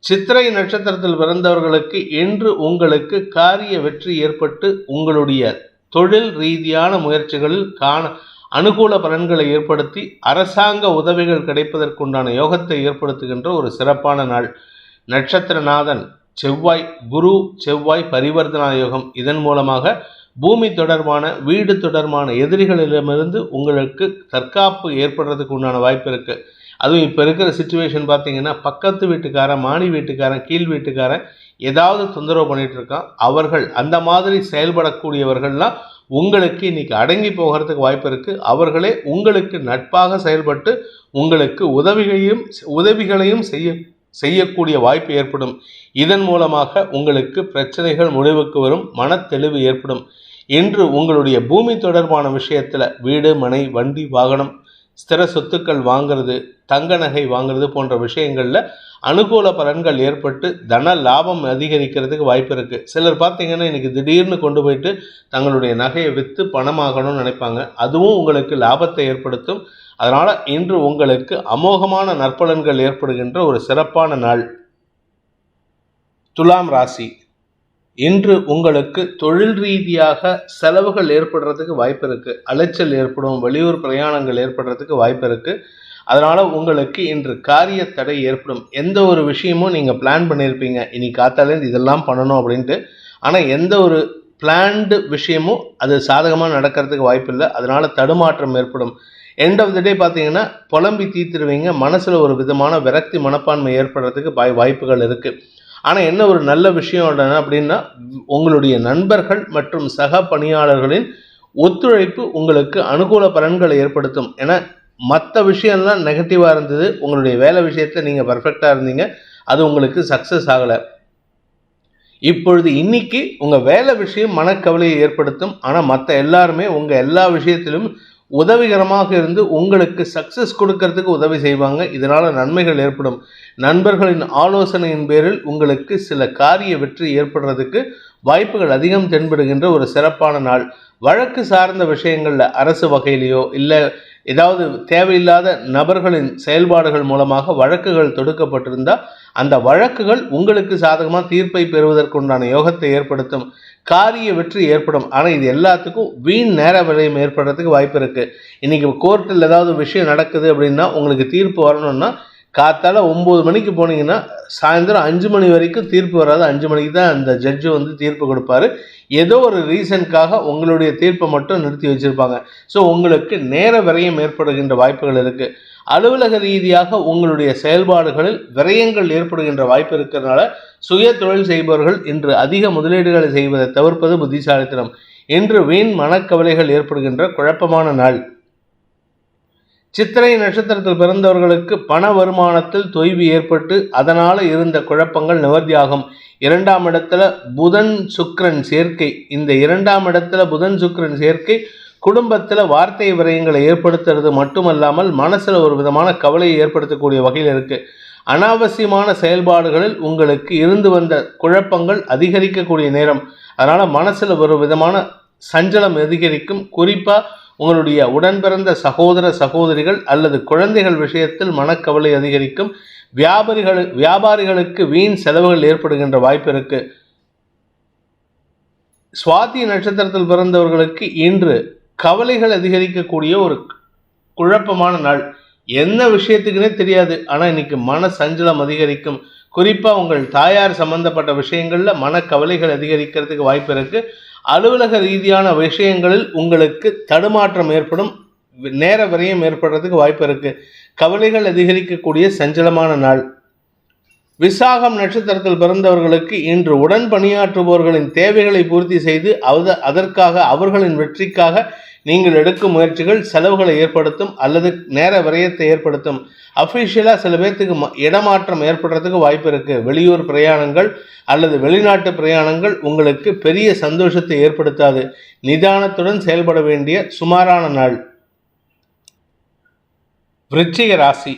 சித்திரை நட்சத்திரத்தில் பிறந்தவர்களுக்கு இன்று உங்களுக்கு காரிய வெற்றி ஏற்பட்டு உங்களுடைய தொழில் ரீதியான முயற்சிகளில் அனுகூல பலன்களை ஏற்படுத்தி அரசாங்க உதவிகள் கிடைப்பதற்குண்டான யோகத்தை ஏற்படுத்துகின்ற ஒரு சிறப்பான நாள். நட்சத்திரநாதன் செவ்வாய், குரு செவ்வாய் பரிவர்த்தனா யோகம். இதன் மூலமாக பூமி தொடர்பான, வீடு தொடர்பான எதிரிகளிடமிருந்து உங்களுக்கு தற்காப்பு ஏற்படுறதுக்கு உண்டான வாய்ப்பு இருக்குது. அதுவும் இப்போ இருக்கிற சிச்சுவேஷன் பார்த்தீங்கன்னா, பக்கத்து வீட்டுக்காரன், மாடி வீட்டுக்காரன், கீழ் வீட்டுக்காரன் ஏதாவது தொந்தரவு பண்ணிகிட்டு இருக்கான். அவர்கள் அந்த மாதிரி செயல்படக்கூடியவர்கள்லாம் உங்களுக்கு இன்றைக்கி அடங்கி போகிறதுக்கு வாய்ப்பு இருக்குது. அவர்களே உங்களுக்கு நட்பாக செயல்பட்டு உங்களுக்கு உதவிகளையும் செய்யக்கூடிய வாய்ப்பு ஏற்படும். இதன் மூலமாக உங்களுக்கு பிரச்சனைகள் முடிவுக்கு வரும், மனத்தெளிவு ஏற்படும். இன்று உங்களுடைய பூமி தொடர்பான விஷயத்தில் வீடு, மனை, வண்டி, வாகனம், ஸ்திர சொத்துக்கள் வாங்கிறது, தங்க நகை வாங்கிறது போன்ற விஷயங்களில் அனுகூல பலன்கள் ஏற்பட்டு தன லாபம் அதிகரிக்கிறதுக்கு வாய்ப்பு இருக்குது. சிலர் பார்த்தீங்கன்னா இன்றைக்கி திடீர்னு கொண்டு போயிட்டு தங்களுடைய நகையை விற்று பணமாகணும்னு நினைப்பாங்க. அதுவும் உங்களுக்கு லாபத்தை ஏற்படுத்தும். அதனால் இன்று உங்களுக்கு அமோகமான நற்பலன்கள் ஏற்படுகின்ற ஒரு சிறப்பான நாள். துலாம் ராசி. இன்று உங்களுக்கு தொழில் ரீதியாக செலவுகள் ஏற்படுறதுக்கு வாய்ப்பு இருக்குது. அலைச்சல் ஏற்படும், வெளியூர் பிரயாணங்கள் ஏற்படுறதுக்கு வாய்ப்பு இருக்குது. அதனால் உங்களுக்கு இன்று காரிய தடை ஏற்படும். எந்த ஒரு விஷயமும் நீங்கள் பிளான் பண்ணியிருப்பீங்க, இன்னைக்கு காத்தாலேருந்து இதெல்லாம் பண்ணணும் அப்படின்ட்டு, ஆனால் எந்த ஒரு பிளான்டு விஷயமும் அது சாதகமாக நடக்கிறதுக்கு வாய்ப்பு இல்லை. அதனால் தடுமாற்றம் ஏற்படும். எண்ட் ஆஃப் த டே பார்த்தீங்கன்னா புலம்பி தீர்த்துருவீங்க. மனசில் ஒரு விதமான விரக்தி மனப்பான்மை ஏற்படுறதுக்கு வாய்ப்புகள் இருக்குது. ஆனால் என்ன ஒரு நல்ல விஷயம் அப்படின்னா, உங்களுடைய நண்பர்கள் மற்றும் சக பணியாளர்களின் ஒத்துழைப்பு உங்களுக்கு அனுகூல பலன்களை ஏற்படுத்தும். ஏன்னா மற்ற விஷயம்லாம் நெகட்டிவாக இருந்தது, உங்களுடைய வேலை விஷயத்தில் நீங்கள் பர்ஃபெக்டாக இருந்தீங்க, அது உங்களுக்கு சக்ஸஸ் ஆகலை. இப்பொழுது இன்னைக்கு உங்கள் வேலை விஷயம் மனக்கவலையை ஏற்படுத்தும். ஆனால் மற்ற எல்லாருமே உங்கள் எல்லா விஷயத்திலும் உதவிகரமாக இருந்து உங்களுக்கு சக்ஸஸ் கொடுக்கறதுக்கு உதவி செய்வாங்க. இதனால் நன்மைகள் ஏற்படும். நண்பர்களின் ஆலோசனையின் பேரில் உங்களுக்கு சில காரிய வெற்றி ஏற்படுறதுக்கு வாய்ப்புகள் அதிகம் தென்படுகின்ற ஒரு சிறப்பான நாள். வழக்கு சார்ந்த விஷயங்களில் அரசு வகையிலையோ இல்லை ஏதாவது தேவையில்லாத நபர்களின் செயல்பாடுகள் மூலமாக வழக்குகள் தொடுக்கப்பட்டிருந்தால் அந்த வழக்குகள் உங்களுக்கு சாதகமாக தீர்ப்பை பெறுவதற்குண்டான யோகத்தை ஏற்படுத்தும், காரிய வெற்றி ஏற்படும். ஆனால் இது எல்லாத்துக்கும் வீண் நேர விரயம் ஏற்படுறதுக்கு வாய்ப்பு இருக்குது. இன்றைக்கி கோர்ட்டில் ஏதாவது விஷயம் நடக்குது அப்படின்னா உங்களுக்கு தீர்ப்பு வரணும்னா காத்தால 9 மணிக்கு போனீங்கன்னா சாயந்தரம் 5 மணி வரைக்கும் தீர்ப்பு வராது. 5 மணிக்கு தான் அந்த ஜட்ஜு தீர்ப்பு கொடுப்பாரு. ஏதோ ஒரு ரீசனுக்காக உங்களுடைய தீர்ப்பை மட்டும் நிறுத்தி வச்சிருப்பாங்க. ஸோ உங்களுக்கு நேர விரயம் ஏற்படுகின்ற வாய்ப்புகள் இருக்குது. அலுவலக ரீதியாக உங்களுடைய செயல்பாடுகளில் விரயங்கள் ஏற்படுகின்ற வாய்ப்பு இருக்கிறதுனால சுய தொழில் செய்பவர்கள் இன்று அதிக முதலீடுகளை செய்வதை தவிர்ப்பது புத்திசாலித்தனம். இன்று வீண் மனக்கவலைகள் ஏற்படுகின்ற குழப்பமான நாள். சித்திரை நட்சத்திரத்தில் பிறந்தவர்களுக்கு பண வருமானத்தில் தொய்வு ஏற்பட்டு அதனால் இருந்த குழப்பங்கள் நிவர்த்தியாகும். 2ஆம் இடத்துல புதன் சுக்கிரன் சேர்க்கை. இந்த 2ஆம் இடத்துல புதன் சுக்கிரன் சேர்க்கை குடும்பத்தில் வார்த்தை விரயங்களை ஏற்படுத்துறது மட்டுமல்லாமல் மனசில் ஒரு விதமான கவலையை ஏற்படுத்தக்கூடிய வகையில் இருக்குது. அனாவசியமான செயல்பாடுகளில் உங்களுக்கு இருந்து வந்த குழப்பங்கள் அதிகரிக்கக்கூடிய நேரம். அதனால் மனசில் ஒரு விதமான சஞ்சலம் அதிகரிக்கும். குறிப்பாக உங்களுடைய உடன் பிறந்த சகோதர சகோதரிகள் அல்லது குழந்தைகள் விஷயத்தில் மனக்கவலை அதிகரிக்கும். வியாபாரிகளுக்கு வீண் செலவுகள் ஏற்படுகின்ற வாய்ப்பு இருக்கு. சுவாதி நட்சத்திரத்தில் பிறந்தவர்களுக்கு இன்று கவலைகள் அதிகரிக்கக்கூடிய ஒரு குழப்பமான நாள். என்ன விஷயத்துக்குன்னே தெரியாது, ஆனால் இன்னைக்கு மன சஞ்சலம் அதிகரிக்கும். குறிப்பாக உங்கள் தாயார் சம்பந்தப்பட்ட விஷயங்களில் மனக்கவலைகள் அதிகரிக்கிறதுக்கு வாய்ப்பு இருக்கு. அலுவலக ரீதியான விஷயங்களில் உங்களுக்கு தடுமாற்றம் ஏற்படும், நேர விரயம் ஏற்படுறதுக்கு வாய்ப்பு இருக்கு. கவலைகள் அதிகரிக்கக்கூடிய சஞ்சலமான நாள். விசாகம் நட்சத்திரத்தில் பிறந்தவர்களுக்கு இன்று உடன் பணியாற்றுபவர்களின் தேவைகளை பூர்த்தி செய்து அதற்காக அவர்களின் வெற்றிக்காக நீங்கள் எடுக்கும் முயற்சிகள் செலவுகளை ஏற்படுத்தும் அல்லது நேர விரயத்தை ஏற்படுத்தும். அஃபிஷியலாக சில பேர்த்துக்கு இடமாற்றம் ஏற்படுறதுக்கு வாய்ப்பு இருக்குது. வெளியூர் பிரயாணங்கள் அல்லது வெளிநாட்டு பிரயாணங்கள் உங்களுக்கு பெரிய சந்தோஷத்தை ஏற்படுத்தாது. நிதானத்துடன் செயல்பட வேண்டிய சுமாரான நாள். விருச்சிக ராசி.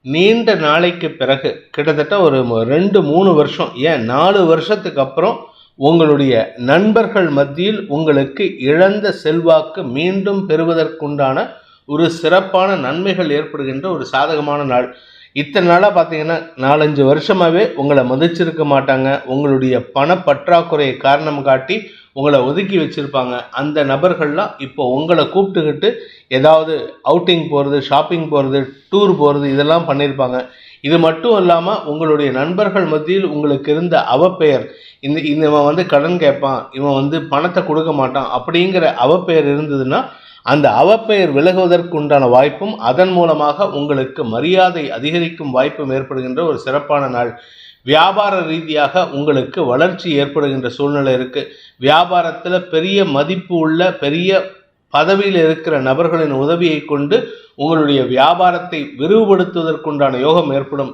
நீண்ட நாளைக்கு பிறகு கிட்டத்தட்ட ஒரு 2-3 வருஷம், ஏன் 4 வருஷத்துக்கு அப்புறம் உங்களுடைய நண்பர்கள் மத்தியில் உங்களுக்கு இழந்த செல்வாக்கு மீண்டும் பெறுவதற்குண்டான ஒரு சிறப்பான நன்மைகள் ஏற்படுகின்ற ஒரு சாதகமான நாள். இத்தனை நாளாக பார்த்தீங்கன்னா 4-5 வருஷமாகவே உங்களை மதிச்சிருக்க மாட்டாங்க. உங்களுடைய பணப்பற்றாக்குறையை காரணம் காட்டி உங்களை ஒதுக்கி வச்சுருப்பாங்க. அந்த நபர்கள்லாம் இப்போ உங்களை கூப்பிட்டுக்கிட்டு ஏதாவது அவுட்டிங் போகிறது, ஷாப்பிங் போகிறது, டூர் போகிறது இதெல்லாம் பண்ணியிருப்பாங்க. இது மட்டும் இல்லாமல் உங்களுடைய நண்பர்கள் மத்தியில் உங்களுக்கு இருந்த அவப்பெயர், இவன் கடன் கேட்பான், இவன் பணத்தை கொடுக்க மாட்டான் அப்படிங்கிற அவப்பெயர் இருந்ததுன்னா அந்த அவப்பெயர் விலகுவதற்கு உண்டான வாய்ப்பும் அதன் மூலமாக உங்களுக்கு மரியாதை அதிகரிக்கும் வாய்ப்பும் ஏற்படுகின்ற ஒரு சிறப்பான நாள். வியாபார ரீதியாக உங்களுக்கு வளர்ச்சி ஏற்படுகின்ற சூழ்நிலை இருக்குது. வியாபாரத்தில் பெரிய மதிப்பு உள்ள பெரிய பதவியில் இருக்கிற நபர்களின் உதவியை கொண்டு உங்களுடைய வியாபாரத்தை விரிவுபடுத்துவதற்குண்டான யோகம் ஏற்படும்.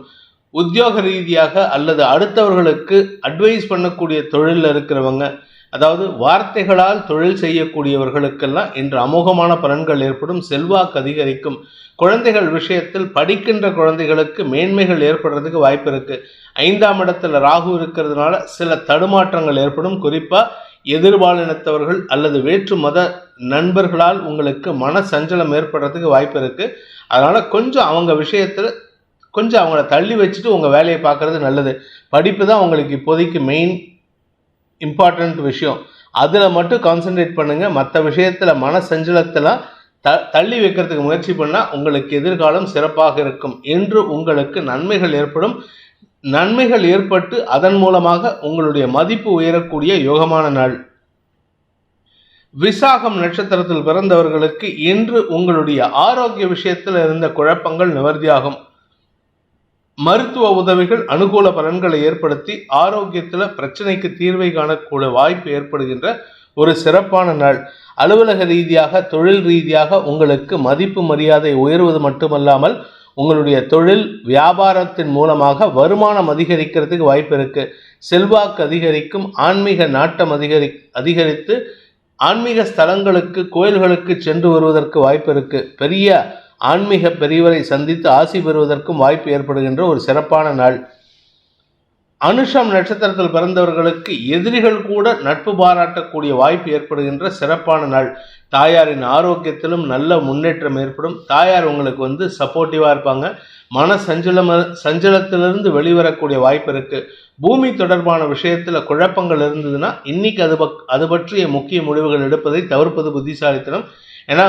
உத்தியோக ரீதியாக அல்லது அடுத்தவர்களுக்கு அட்வைஸ் பண்ணக்கூடிய தொழிலில் இருக்கிறவங்க, அதாவது வார்த்தைகளால் தொழில் செய்யக்கூடியவர்களுக்கெல்லாம் இன்று அமோகமான பலன்கள் ஏற்படும். செல்வாக்கு அதிகரிக்கும். குழந்தைகள் விஷயத்தில் படிக்கின்ற குழந்தைகளுக்கு மேன்மைகள் ஏற்படுறதுக்கு வாய்ப்பு இருக்குது. 5ஆம் இடத்துல ராகு இருக்கிறதுனால சில தடுமாற்றங்கள் ஏற்படும். குறிப்பாக எதிர்பாலினத்தவர்கள் அல்லது வேற்று மத நண்பர்களால் உங்களுக்கு மன சஞ்சலம் ஏற்படுறதுக்கு வாய்ப்பு இருக்குது. அதனால் கொஞ்சம் அவங்க விஷயத்தில் கொஞ்சம் அவங்கள தள்ளி வச்சுட்டு உங்கள் வேலையை பார்க்குறது நல்லது. படிப்பு தான் உங்களுக்கு இப்போதைக்கு மெயின் இம்பார்ட்டண்ட் விஷயம். அதில் மட்டும் கான்சென்ட்ரேட் பண்ணுங்கள். மற்ற விஷயத்தில் மன சஞ்சலத்தெல்லாம் தள்ளி வைக்கிறதுக்கு முயற்சி பண்ணால் உங்களுக்கு எதிர்காலம் சிறப்பாக இருக்கும். என்று உங்களுக்கு நன்மைகள் ஏற்படும். நன்மைகள் ஏற்பட்டு அதன் மூலமாக உங்களுடைய மதிப்பு உயரக்கூடிய யோகமான நாள். விசாகம் நட்சத்திரத்தில் பிறந்தவர்களுக்கு இன்று உங்களுடைய ஆரோக்கிய விஷயத்தில் இருந்த குழப்பங்கள் நிவர்த்தியாகும். மருத்துவ உதவிகள் அனுகூல பலன்களை ஏற்படுத்தி ஆரோக்கியத்தில் பிரச்சனைக்கு தீர்வை காணக்கூடிய வாய்ப்பு ஏற்படுகின்ற ஒரு சிறப்பான நாள். அலுவலக ரீதியாக தொழில் ரீதியாக உங்களுக்கு மதிப்பு மரியாதை உயர்வது மட்டுமல்லாமல் உங்களுடைய தொழில் வியாபாரத்தின் மூலமாக வருமானம் அதிகரிக்கிறதுக்கு வாய்ப்பு இருக்குது. செல்வாக்கு அதிகரிக்கும். ஆன்மீக நாட்டம் அதிகரித்து ஆன்மீக ஸ்தலங்களுக்கு கோயில்களுக்கு சென்று வருவதற்கு வாய்ப்பு இருக்குது. பெரிய ஆன்மீக பெரியவரை சந்தித்து ஆசி பெறுவதற்கும் வாய்ப்பு ஏற்படுகின்ற ஒரு சிறப்பான நாள். அனுஷம் நட்சத்திரத்தில் பிறந்தவர்களுக்கு எதிரிகள் கூட நட்பு பாராட்டக்கூடிய வாய்ப்பு ஏற்படுகின்ற சிறப்பான நாள். தாயாரின் ஆரோக்கியத்திலும் நல்ல முன்னேற்றம் ஏற்படும். தாயார் உங்களுக்கு சப்போர்ட்டிவாக இருப்பாங்க. மன சஞ்சலத்திலிருந்து வெளிவரக்கூடிய வாய்ப்பு இருக்குது. பூமி தொடர்பான விஷயத்தில் குழப்பங்கள் இருந்ததுன்னா இன்னைக்கு அது பற்றிய முக்கிய முடிவுகள் எடுப்பதை தவிர்ப்பது புத்திசாலித்தனம். ஏன்னா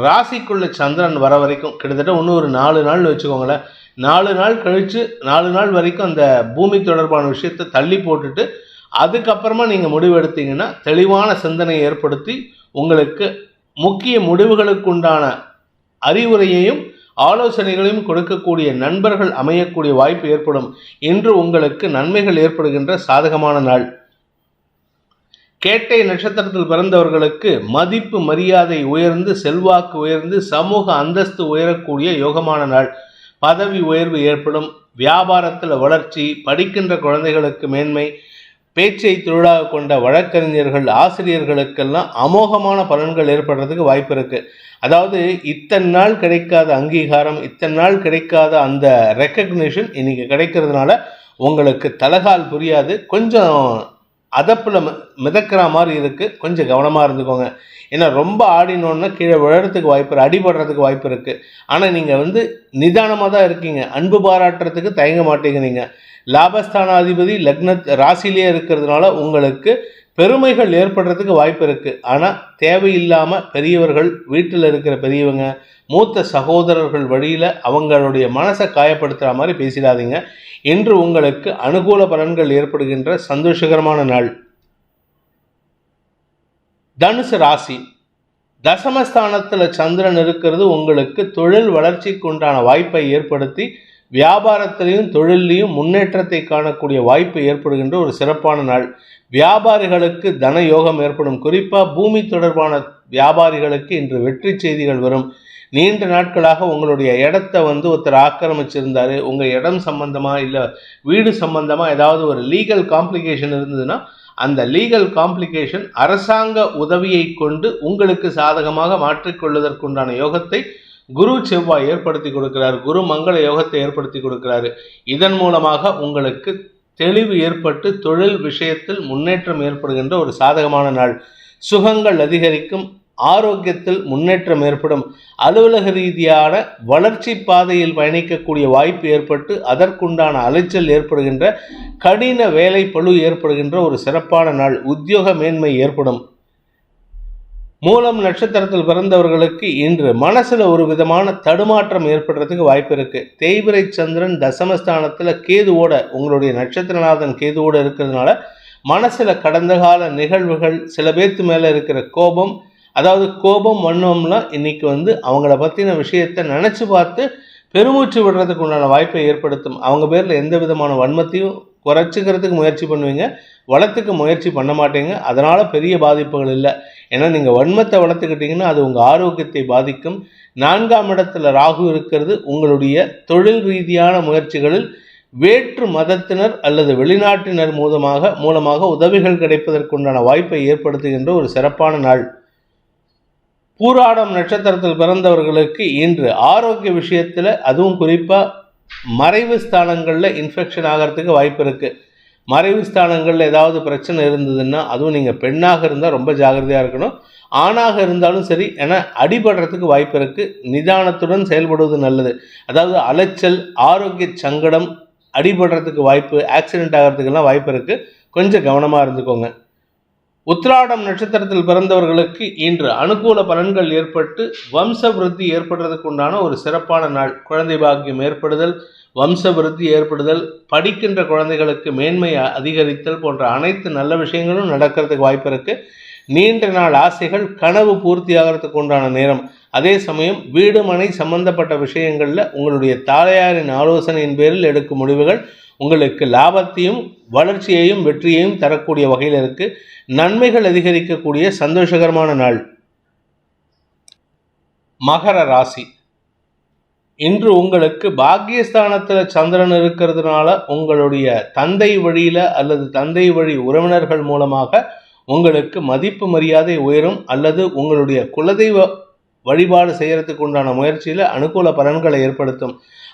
ராசிக்குள்ள சந்திரன் வர வரைக்கும் கிட்டத்தட்ட இன்னும் ஒரு 4 நாள்னு வச்சுக்கோங்களேன். 4 நாள் கழித்து 4 நாள் வரைக்கும் அந்த பூமி தொடர்பான விஷயத்தை தள்ளி போட்டுட்டு அதுக்கப்புறமா நீங்கள் முடிவு எடுத்தீங்கன்னா தெளிவான சிந்தனையை ஏற்படுத்தி உங்களுக்கு முக்கிய முடிவுகளுக்கு உண்டான அறிவுரையையும் ஆலோசனைகளையும் கொடுக்கக்கூடிய நண்பர்கள் அமையக்கூடிய வாய்ப்பு ஏற்படும். இன்று உங்களுக்கு நன்மைகள் ஏற்படுகின்ற சாதகமான நாள். கேட்டை நட்சத்திரத்தில் பிறந்தவர்களுக்கு மதிப்பு மரியாதை உயர்ந்து, செல்வாக்கு உயர்ந்து, சமூக அந்தஸ்து உயரக்கூடிய யோகமான நாள். பதவி உயர்வு ஏற்படும். வியாபாரத்தில் வளர்ச்சி, படிக்கின்ற குழந்தைகளுக்கு மேன்மை, பேச்சை தொழிலாக கொண்ட வழக்கறிஞர்கள், ஆசிரியர்களுக்கெல்லாம் அமோகமான பலன்கள் ஏற்படுறதுக்கு வாய்ப்பு இருக்குது. அதாவது இத்தனை நாள் கிடைக்காத அங்கீகாரம், இத்தனை நாள் கிடைக்காத அந்த ரெக்கக்னிஷன் இன்னைக்கு கிடைக்கிறதுனால உங்களுக்கு தலகால் புரியாது. கொஞ்சம் அதப்பில் மிதக்கிற மாதிரி இருக்குது. கொஞ்சம் கவனமாக இருந்துக்கோங்க. ஏன்னா ரொம்ப ஆடினோன்னா கீழே விழறதுக்கு வாய்ப்பு இருக்குது, அடிபடுறதுக்கு வாய்ப்பு இருக்குது. ஆனால் நீங்கள் நிதானமாக தான் இருக்கீங்க. அன்பு பாராட்டுறதுக்கு தயங்க மாட்டேங்கிறீங்க. லாபஸ்தானாதிபதி ராசியிலே இருக்கிறதுனால உங்களுக்கு பெருமைகள் ஏற்படுறதுக்கு வாய்ப்பு இருக்குது. ஆனால் தேவையில்லாமல் பெரியவர்கள், வீட்டில் இருக்கிற பெரியவங்க, மூத்த சகோதரர்கள் வழியில் அவங்களுடைய மனசை காயப்படுத்துகிற மாதிரி பேசிடாதீங்க. இன்று உங்களுக்கு அனுகூல பலன்கள் ஏற்படுகின்ற சந்தோஷகரமான நாள். தனுசு ராசி. தசமஸ்தானத்தில் சந்திரன் இருக்கிறது உங்களுக்கு தொழில் வளர்ச்சிக்கு உண்டான வாய்ப்பை ஏற்படுத்தி வியாபாரத்திலையும் தொழிலையும் முன்னேற்றத்தை காணக்கூடிய வாய்ப்பு ஏற்படுகின்ற ஒரு சிறப்பான நாள். வியாபாரிகளுக்கு தன யோகம் ஏற்படும். குறிப்பாக பூமி தொடர்பான வியாபாரிகளுக்கு இன்று வெற்றி செய்திகள் வரும். நீண்ட நாட்களாக உங்களுடைய இடத்த ஒருத்தர் ஆக்கிரமிச்சிருந்தார், உங்கள் இடம் சம்பந்தமாக இல்லை வீடு சம்பந்தமாக ஏதாவது ஒரு லீகல் காம்ப்ளிகேஷன் இருந்ததுன்னா அந்த லீகல் காம்ப்ளிகேஷன் அரசாங்க உதவியை கொண்டு உங்களுக்கு சாதகமாக மாற்றிக்கொள்வதற்குண்டான யோகத்தை குரு செவ்வாய் ஏற்படுத்தி கொடுக்கிறார். குரு மங்கள யோகத்தை ஏற்படுத்தி கொடுக்கிறாரு. இதன் மூலமாக உங்களுக்கு தெளிவு ஏற்பட்டு தொழில் விஷயத்தில் முன்னேற்றம் ஏற்படுகின்ற ஒரு சாதகமான நாள். சுகங்கள் அதிகரிக்கும். ஆரோக்கியத்தில் முன்னேற்றம் ஏற்படும். அலுவலக ரீதியான வளர்ச்சி பாதையில் பயணிக்கக்கூடிய வாய்ப்பு ஏற்பட்டு அதற்குண்டான அலைச்சல் ஏற்படுகின்ற, கடின வேலை பளு ஏற்படுகின்ற ஒரு சிறப்பான நாள். உத்தியோக மேன்மை ஏற்படும். மூலம் நட்சத்திரத்தில் பிறந்தவர்களுக்கு இன்று மனசில் ஒரு விதமான தடுமாற்றம் ஏற்படுறதுக்கு வாய்ப்பு இருக்குது. தேய்பிரை சந்திரன் தசமஸ்தானத்தில் கேதுவோட, உங்களுடைய நட்சத்திரநாதன் கேதுவோட இருக்கிறதுனால மனசில் கடந்த கால நிகழ்வுகள், சில பேர்த்து மேலே இருக்கிற கோபம், அதாவது கோபம் வண்ணம்லாம் இன்னைக்கு அவங்கள பற்றின விஷயத்தை நினச்சி பார்த்து பெருமூச்சு விடுறதுக்கு உண்டான வாய்ப்பை ஏற்படுத்தும். அவங்க பேரில் எந்த விதமான வன்மத்தையும் குறைச்சிக்கிறதுக்கு முயற்சி பண்ணுவீங்க, வளர்த்துக்க முயற்சி பண்ண மாட்டீங்க. அதனால் பெரிய பாதிப்புகள் இல்லை. ஏன்னா நீங்கள் வன்மத்தை வளர்த்துக்கிட்டிங்கன்னா அது உங்கள் ஆரோக்கியத்தை பாதிக்கும். 4ஆம் இடத்துல ராகு இருக்கிறது. உங்களுடைய தொழில் ரீதியான முயற்சிகளில் வேற்று மதத்தினர் அல்லது வெளிநாட்டினர் மூலமாக உதவிகள் கிடைப்பதற்குண்டான வாய்ப்பை ஏற்படுத்துகின்ற ஒரு சிறப்பான நாள். பூராடம் நட்சத்திரத்தில் பிறந்தவர்களுக்கு இன்று ஆரோக்கிய விஷயத்தில், அதுவும் குறிப்பாக மறைவு ஸ்தானங்களில் இன்ஃபெக்ஷன் ஆகிறதுக்கு வாய்ப்பு இருக்குது. மறைவு ஸ்தானங்களில் ஏதாவது பிரச்சனை இருந்ததுன்னா, அதுவும் நீங்கள் பெண்ணாக இருந்தால் ரொம்ப ஜாகிரதையாக இருக்கணும். ஆணாக இருந்தாலும் சரி, ஏன்னா அடிபடுறதுக்கு வாய்ப்பு இருக்குது. நிதானத்துடன் செயல்படுவது நல்லது. அதாவது அலைச்சல், ஆரோக்கிய சங்கடம், அடிபடுறதுக்கு வாய்ப்பு, ஆக்சிடென்ட் ஆகிறதுக்கெல்லாம் வாய்ப்பு இருக்குது. கொஞ்சம் கவனமாக இருந்துக்கோங்க. உத்திராடம் நட்சத்திரத்தில் பிறந்தவர்களுக்கு இன்று அனுகூல பலன்கள் ஏற்பட்டு வம்ச விருத்தி ஏற்படுறதுக்கு உண்டான ஒரு சிறப்பான நாள். குழந்தை பாக்கியம் ஏற்படுதல், வம்ச விருத்தி ஏற்படுதல், படிக்கின்ற குழந்தைகளுக்கு மேன்மை அதிகரித்தல் போன்ற அனைத்து நல்ல விஷயங்களும் நடக்கிறதுக்கு வாய்ப்பு இருக்குது. நீண்ட நாள் ஆசைகள் கனவு பூர்த்தி ஆகிறதுக்கு உண்டான நேரம். அதே சமயம் வீடு மனை சம்பந்தப்பட்ட விஷயங்களில் உங்களுடைய தாயாரின் ஆலோசனையின் பேரில் எடுக்கும் முடிவுகள் உங்களுக்கு லாபத்தையும் வளர்ச்சியையும் வெற்றியையும் தரக்கூடிய வகையில் இருக்குது. நன்மைகள் அதிகரிக்கக்கூடிய சந்தோஷகரமான நாள். மகர ராசி. இன்று உங்களுக்கு பாக்கியஸ்தானத்தில் சந்திரன் இருக்கிறதுனால உங்களுடைய தந்தை வழியில் அல்லது தந்தை வழி உறவினர்கள் மூலமாக உங்களுக்கு மதிப்பு மரியாதை உயரும், அல்லது உங்களுடைய குலதெய்வ வழிபாடு செய்கிறதுக்கு உண்டான முயற்சியில் அனுகூல பலன்களை ஏற்படுத்தும்.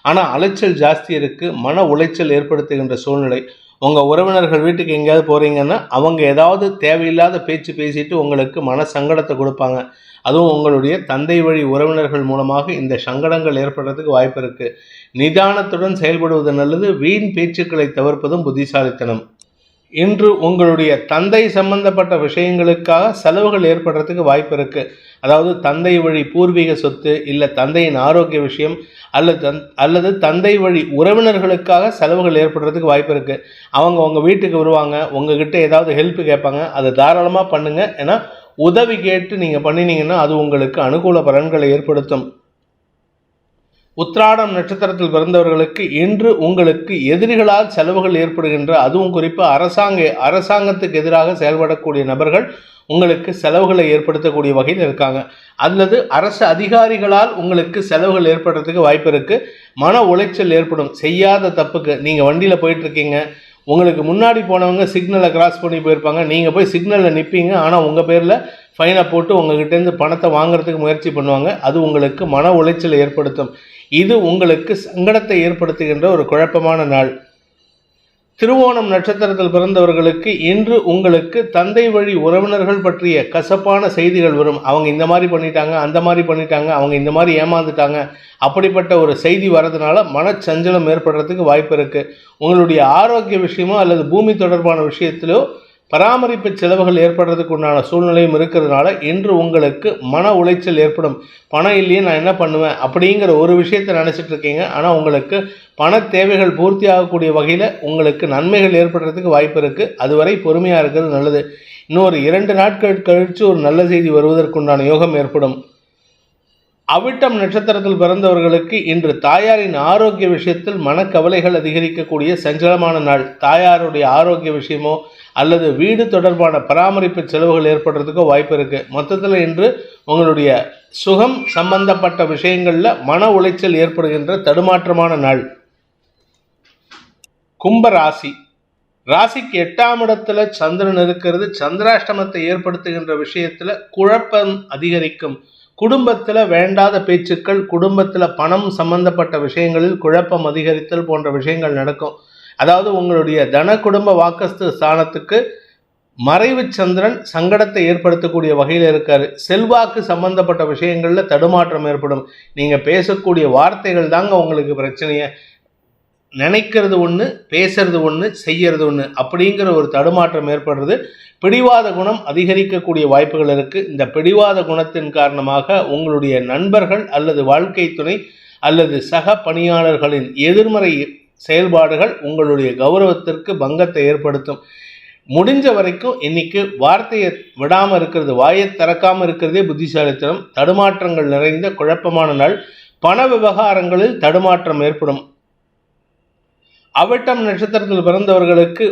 ஆனால் அலைச்சல் ஜாஸ்தி இருக்குது. மன உளைச்சல் ஏற்படுத்துகின்ற சூழ்நிலை. உங்கள் உறவினர்கள் வீட்டுக்கு எங்கேயாவது போகிறீங்கன்னா அவங்க ஏதாவது தேவையில்லாத பேச்சு பேசிட்டு உங்களுக்கு மன சங்கடத்தை கொடுப்பாங்க. அதுவும் உங்களுடைய தந்தை வழி உறவினர்கள் மூலமாக இந்த சங்கடங்கள் ஏற்படுறதுக்கு வாய்ப்பு இருக்குது. நிதானத்துடன் செயல்படுவது நல்லது. வீண் பேச்சுக்களை தவிர்ப்பதும் புத்திசாலித்தனம். இன்று உங்களுடைய தந்தை சம்பந்தப்பட்ட விஷயங்களுக்காக செலவுகள் ஏற்படுறதுக்கு வாய்ப்பு இருக்குது. அதாவது தந்தை வழி பூர்வீக சொத்து, இல்லை தந்தையின் ஆரோக்கிய விஷயம், அல்லது தந்தை வழி உறவினர்களுக்காக செலவுகள் ஏற்படுறதுக்கு வாய்ப்பு இருக்குது. அவங்க உங்கள் வீட்டுக்கு வருவாங்க, உங்ககிட்ட ஏதாவது ஹெல்ப் கேட்பாங்க. அதை தாராளமாக பண்ணுங்கள். ஏன்னா உதவி கேட்டு நீங்கள் பண்ணினீங்கன்னா அது உங்களுக்கு அனுகூல பலன்களை ஏற்படுத்தும். உத்திராடம் நட்சத்திரத்தில் பிறந்தவர்களுக்கு இன்று உங்களுக்கு எதிரிகளால் செலவுகள் ஏற்படுகின்ற, அதுவும் குறிப்பாக அரசாங்கத்துக்கு எதிராக செயல்படக்கூடிய நபர்கள் உங்களுக்கு செலவுகளை ஏற்படுத்தக்கூடிய வகையில் இருக்காங்க. அல்லது அரசு அதிகாரிகளால் உங்களுக்கு செலவுகள் ஏற்படுறதுக்கு வாய்ப்பு இருக்குது. மன உளைச்சல் ஏற்படும். செய்யாத தப்புக்கு நீங்கள் வண்டியில் போயிட்டுருக்கீங்க, உங்களுக்கு முன்னாடி போனவங்க சிக்னலை கிராஸ் பண்ணி போயிருப்பாங்க, நீங்கள் போய் சிக்னலில் நிற்பீங்க, ஆனால் உங்கள் பேரில் ஃபைனை போட்டு உங்ககிட்டேருந்து பணத்தை வாங்குறதுக்கு முயற்சி பண்ணுவாங்க. அது உங்களுக்கு மன உளைச்சலை ஏற்படுத்தும். இது உங்களுக்கு சங்கடத்தை ஏற்படுத்துகின்ற ஒரு குழப்பமான நாள். திருவோணம் நட்சத்திரத்தில் பிறந்தவர்களுக்கு இன்று உங்களுக்கு தந்தை வழி உறவினர்கள் பற்றிய கசப்பான செய்திகள் வரும். அவங்க இந்த மாதிரி பண்ணிட்டாங்க, அந்த மாதிரி பண்ணிட்டாங்க, அவங்க இந்த மாதிரி ஏமாந்துட்டாங்க, அப்படிப்பட்ட ஒரு செய்தி வரதுனால மனச்சஞ்சலம் ஏற்படுறதுக்கு வாய்ப்பு இருக்குது. உங்களுடைய ஆரோக்கிய விஷயமோ அல்லது பூமி தொடர்பான விஷயத்திலோ பராமரிப்பு செலவுகள் ஏற்படுறதுக்கு உண்டான சூழ்நிலையும் இருக்கிறதுனால இன்று உங்களுக்கு மன உளைச்சல் ஏற்படும். பணம் இல்லையே நான் என்ன பண்ணுவேன் அப்படிங்கிற ஒரு விஷயத்தை நினச்சிட்டு இருக்கீங்க. ஆனால் உங்களுக்கு பண தேவைகள் பூர்த்தி ஆகக்கூடிய வகையில் உங்களுக்கு நன்மைகள் ஏற்படுறதுக்கு வாய்ப்பு இருக்குது. அதுவரை பொறுமையாக இருக்கிறது நல்லது. இன்னொரு 2 நாட்கள் கழித்து ஒரு நல்ல செய்தி வருவதற்குண்டான யோகம் ஏற்படும். அவிட்டம் நட்சத்திரத்தில் பிறந்தவர்களுக்கு இன்று தாயாரின் ஆரோக்கிய விஷயத்தில் மனக்கவலைகள் அதிகரிக்கக்கூடிய சஞ்சலமான நாள். தாயாருடைய ஆரோக்கிய விஷயமோ அல்லது வீடு தொடர்பான பராமரிப்பு செலவுகள் ஏற்படுறதுக்கோ வாய்ப்பு இருக்குது. மொத்தத்தில் இன்று உங்களுடைய சுகம் சம்பந்தப்பட்ட விஷயங்களில் மன உளைச்சல் ஏற்படுகின்ற தடுமாற்றமான நாள். கும்ப ராசிக்கு 8ஆம் இடத்துல சந்திரன் இருக்கிறது. சந்திராஷ்டமத்தை ஏற்படுத்துகின்ற விஷயத்தில் குழப்பம் அதிகரிக்கும். குடும்பத்தில் வேண்டாத பேச்சுக்கள், குடும்பத்தில் பணம் சம்பந்தப்பட்ட விஷயங்களில் குழப்பம் அதிகரித்தல் போன்ற விஷயங்கள் நடக்கும். அதாவது உங்களுடைய தன குடும்ப வாக்கஸ்து ஸ்தானத்துக்கு மறைவு சந்திரன் சங்கடத்தை ஏற்படுத்தக்கூடிய வகையில் இருக்காரு. செல்வாக்கு சம்பந்தப்பட்ட விஷயங்களில் தடுமாற்றம் ஏற்படும். நீங்கள் பேசக்கூடிய வார்த்தைகள் தாங்க உங்களுக்கு பிரச்சனையை. நினைக்கிறது ஒன்று, பேசுறது ஒன்று, செய்யறது ஒன்று அப்படிங்கிற ஒரு தடுமாற்றம் ஏற்படுறது. பிடிவாத குணம் அதிகரிக்கக்கூடிய வாய்ப்புகள் இருக்குது. இந்த பிடிவாத குணத்தின் காரணமாக உங்களுடைய நண்பர்கள் அல்லது வாழ்க்கை துணை அல்லது சக பணியாளர்களின் எதிர்மறை செயல்பாடுகள் உங்களுடைய கௌரவத்திற்கு பங்கத்தை ஏற்படுத்தும். முடிஞ்ச வரைக்கும் இன்னைக்கு வார்த்தையை விடாமல் இருக்கிறது, வாயை திறக்காமல் இருக்கிறதே புத்திசாலித்தனம். தடுமாற்றங்கள் நிறைந்த குழப்பமான நாள். பண விவகாரங்களில் தடுமாற்றம் ஏற்படும். அவிட்டம் நட்சத்திரத்தில் பிறந்தவர்களுக்கு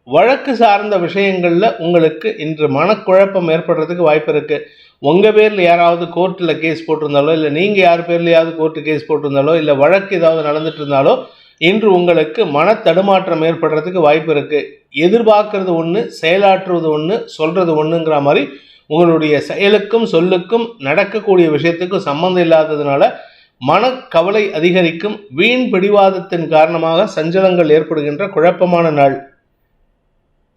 வழக்கு சார்ந்த விஷயங்களில் உங்களுக்கு இன்று மனக்குழப்பம் ஏற்படுறதுக்கு வாய்ப்பு இருக்குது. உங்கள் பேரில் யாராவது கோர்ட்டில் கேஸ் போட்டிருந்தாலோ, இல்லை நீங்கள் யார் பேர்லையாவது கோர்ட்டு கேஸ் போட்டிருந்தாலோ, இல்லை வழக்கு ஏதாவது நடந்துட்டு இருந்தாலோ இன்று உங்களுக்கு மன தடுமாற்றம் ஏற்படுறதுக்கு வாய்ப்பு இருக்குது. எதிர்பார்க்கறது ஒன்று, செயலாற்றுவது ஒன்று, சொல்கிறது ஒன்றுங்கிற மாதிரி உங்களுடைய செயலுக்கும் சொல்லுக்கும் நடக்கக்கூடிய விஷயத்துக்கும் சம்மந்தம் இல்லாததுனால மனக்கவலை அதிகரிக்கும். வீண் பிடிவாதத்தின் காரணமாக சஞ்சலங்கள் ஏற்படுகின்ற குழப்பமான நாள்.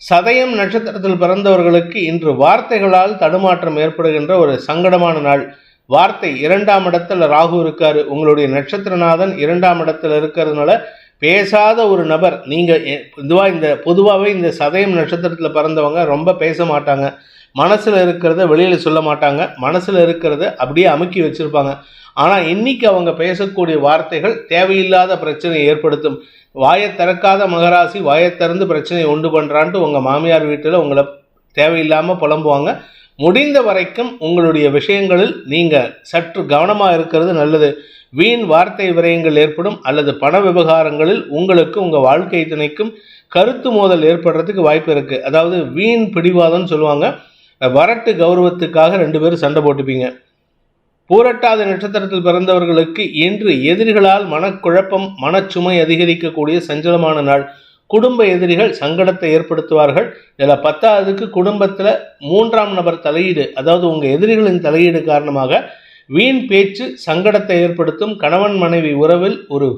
சதயம் நட்சத்திரத்தில் பிறந்தவர்களுக்கு இன்று வார்த்தைகளால் தடுமாற்றம் ஏற்படுகின்ற ஒரு சங்கடமான நாள். வார்த்தை 2ஆம் இடத்துல ராகு இருக்காரு. உங்களுடைய நட்சத்திரநாதன் 2ஆம் இடத்துல இருக்கிறதுனால பேசாத ஒரு நபர். நீங்கள் பொதுவாகவே இந்த சதயம் நட்சத்திரத்தில் பிறந்தவங்க ரொம்ப பேச மாட்டாங்க. மனசில் இருக்கிறத வெளியில் சொல்ல மாட்டாங்க. மனசில் இருக்கிறத அப்படியே அமுக்கி வச்சுருப்பாங்க. ஆனால் இன்னைக்கு அவங்க பேசக்கூடிய வார்த்தைகள் தேவையில்லாத பிரச்சனையை ஏற்படுத்தும். வாயை திறக்காத மகராசி வாயை திறந்து பிரச்சனையை உண்டு பண்ணுறான்ட்டு உங்கள் மாமியார் வீட்டில் உங்களை தேவையில்லாமல் புலம்புவாங்க. முடிந்த வரைக்கும் உங்களுடைய விஷயங்களில் நீங்கள் சற்று கவனமாக இருக்கிறது நல்லது. வீண் வார்த்தை விரயங்கள் ஏற்படும். அல்லது பண விவகாரங்களில் உங்களுக்கு உங்கள் வாழ்க்கை துணைக்கும் கருத்து மோதல் ஏற்படுறதுக்கு வாய்ப்பு இருக்குது. அதாவது வீண் பிடிவாதம்னு சொல்லுவாங்க. வரட்டு கௌரவத்துக்காக 2 பேரும் சண்டை போட்டுப்பீங்க. பூரட்டாதி நட்சத்திரத்தில் பிறந்தவர்களுக்கு இன்று எதிரிகளால் மனக்குழப்பம், மனச்சுமை அதிகரிக்கக்கூடிய சஞ்சலமான நாள். குடும்ப எதிரிகள் சங்கடத்தை ஏற்படுத்துவார்கள். இதில் 10ஆவதுக்கு குடும்பத்தில் 3ஆம் நபர் தலையீடு, அதாவது உங்கள் எதிரிகளின் தலையீடு காரணமாக வீண் பேச்சு சங்கடத்தை ஏற்படுத்தும். கணவன் மனைவி உறவில் ஒரு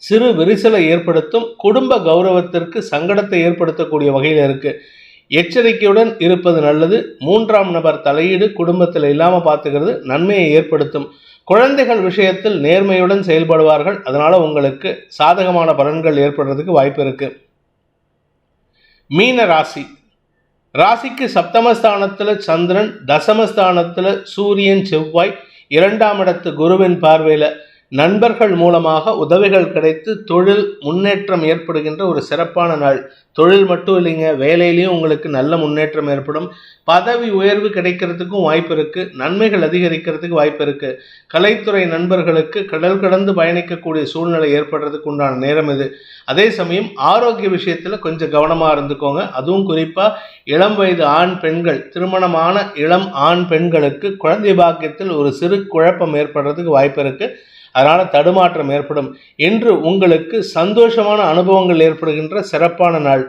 சிறு விரிசலை ஏற்படுத்தும். குடும்ப கௌரவத்திற்கு சங்கடத்தை ஏற்படுத்தக்கூடிய வகையில் இருக்கு. எச்சரிக்கையுடன் இருப்பது நல்லது. 3ஆம் நபர் தலையீடு குடும்பத்தில் இல்லாமல் பார்த்துக்கிறது நன்மையை ஏற்படுத்தும். குழந்தைகள் விஷயத்தில் நேர்மையுடன் செயல்படுவார்கள். அதனால உங்களுக்கு சாதகமான பலன்கள் ஏற்படுறதுக்கு வாய்ப்பு இருக்கு. மீன ராசி. ராசிக்கு சப்தமஸ்தானத்தில் சந்திரன், தசமஸ்தானத்தில் சூரியன், செவ்வாய், 2ஆம் இடத்து குருவின் பார்வையில் நண்பர்கள் மூலமாக உதவிகள் கிடைத்து தொழில் முன்னேற்றம் ஏற்படுகின்ற ஒரு சிறப்பான நாள். தொழில் மட்டும் இல்லைங்க, வேலையிலையும் உங்களுக்கு நல்ல முன்னேற்றம் ஏற்படும். பதவி உயர்வு கிடைக்கிறதுக்கும் வாய்ப்பு இருக்கு. நன்மைகள் அதிகரிக்கிறதுக்கு வாய்ப்பு இருக்கு. கலைத்துறை நண்பர்களுக்கு கடல் கடந்து பயணிக்கக்கூடிய சூழ்நிலை ஏற்படுறதுக்கு உண்டான நேரம் இது. அதே சமயம் ஆரோக்கிய விஷயத்தில் கொஞ்சம் கவனமாக இருந்துக்கோங்க. அதுவும் குறிப்பாக இளம் வயது ஆண் பெண்கள், திருமணமான இளம் ஆண் பெண்களுக்கு குழந்தை பாக்கியத்தில் ஒரு சிறு குழப்பம் ஏற்படுறதுக்கு வாய்ப்பு இருக்கு. அதனால் தடுமாற்றம் ஏற்படும். இன்று உங்களுக்கு சந்தோஷமான அனுபவங்கள் ஏற்படுகின்ற சிறப்பான நாள்.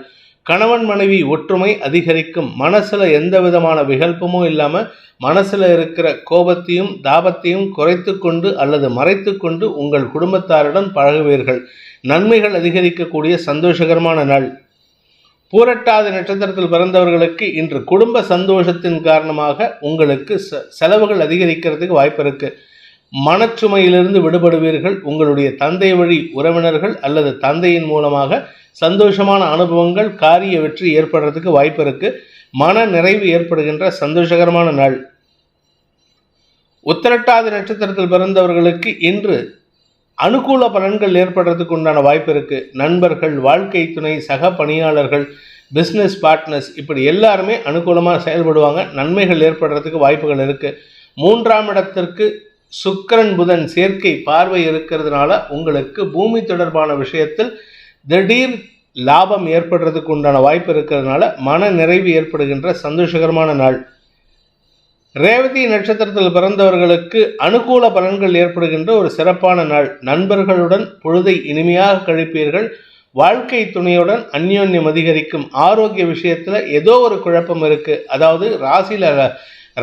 கணவன் மனைவி ஒற்றுமை அதிகரிக்கும். மனசில் எந்த விதமான விகல்பமும் இல்லாமல் மனசில் இருக்கிற கோபத்தையும் தாபத்தையும் குறைத்து கொண்டு அல்லது மறைத்து கொண்டு உங்கள் குடும்பத்தாருடன் பழகுவீர்கள். நன்மைகள் அதிகரிக்கக்கூடிய சந்தோஷகரமான நாள். பூரட்டாதி நட்சத்திரத்தில் பிறந்தவர்களுக்கு இன்று குடும்ப சந்தோஷத்தின் காரணமாக உங்களுக்கு செலவுகள் அதிகரிக்கிறதுக்கு வாய்ப்பு இருக்கு. மனச்சுமையிலிருந்து விடுபடுவீர்கள். உங்களுடைய தந்தை வழி உறவினர்கள் அல்லது தந்தையின் மூலமாக சந்தோஷமான அனுபவங்கள், காரிய வெற்றி ஏற்படுறதுக்கு வாய்ப்பு இருக்கு. மன நிறைவு ஏற்படுகின்ற சந்தோஷகரமான நாள். உத்திரட்டாதி நட்சத்திரத்தில் பிறந்தவர்களுக்கு இன்று அனுகூல பலன்கள் ஏற்படுறதுக்கு உண்டான வாய்ப்பு இருக்கு. நண்பர்கள், வாழ்க்கை துணை, சக பணியாளர்கள், பிஸ்னஸ் பார்ட்னர்ஸ் இப்படி எல்லாருமே அனுகூலமாக செயல்படுவாங்க. நன்மைகள் ஏற்படுறதுக்கு வாய்ப்புகள் இருக்கு. 3ஆம் இடத்திற்கு சுக்கிரன் புதன் சேர்க்கை பார்வை இருக்கிறதுனால உங்களுக்கு பூமி தொடர்பான விஷயத்தில் திடீர் லாபம் ஏற்படுறதுக்கு உண்டான வாய்ப்பு இருக்கிறதுனால மன நிறைவு ஏற்படுகின்ற சந்தோஷகரமான நாள். ரேவதி நட்சத்திரத்தில் பிறந்தவர்களுக்கு அனுகூல பலன்கள் ஏற்படுகின்ற ஒரு சிறப்பான நாள். நண்பர்களுடன் பொழுதை இனிமையாக கழிப்பீர்கள். வாழ்க்கை துணையுடன் அந்யோன்யம் அதிகரிக்கும். ஆரோக்கிய விஷயத்தில் ஏதோ ஒரு குழப்பம் இருக்கு. அதாவது ராசியில்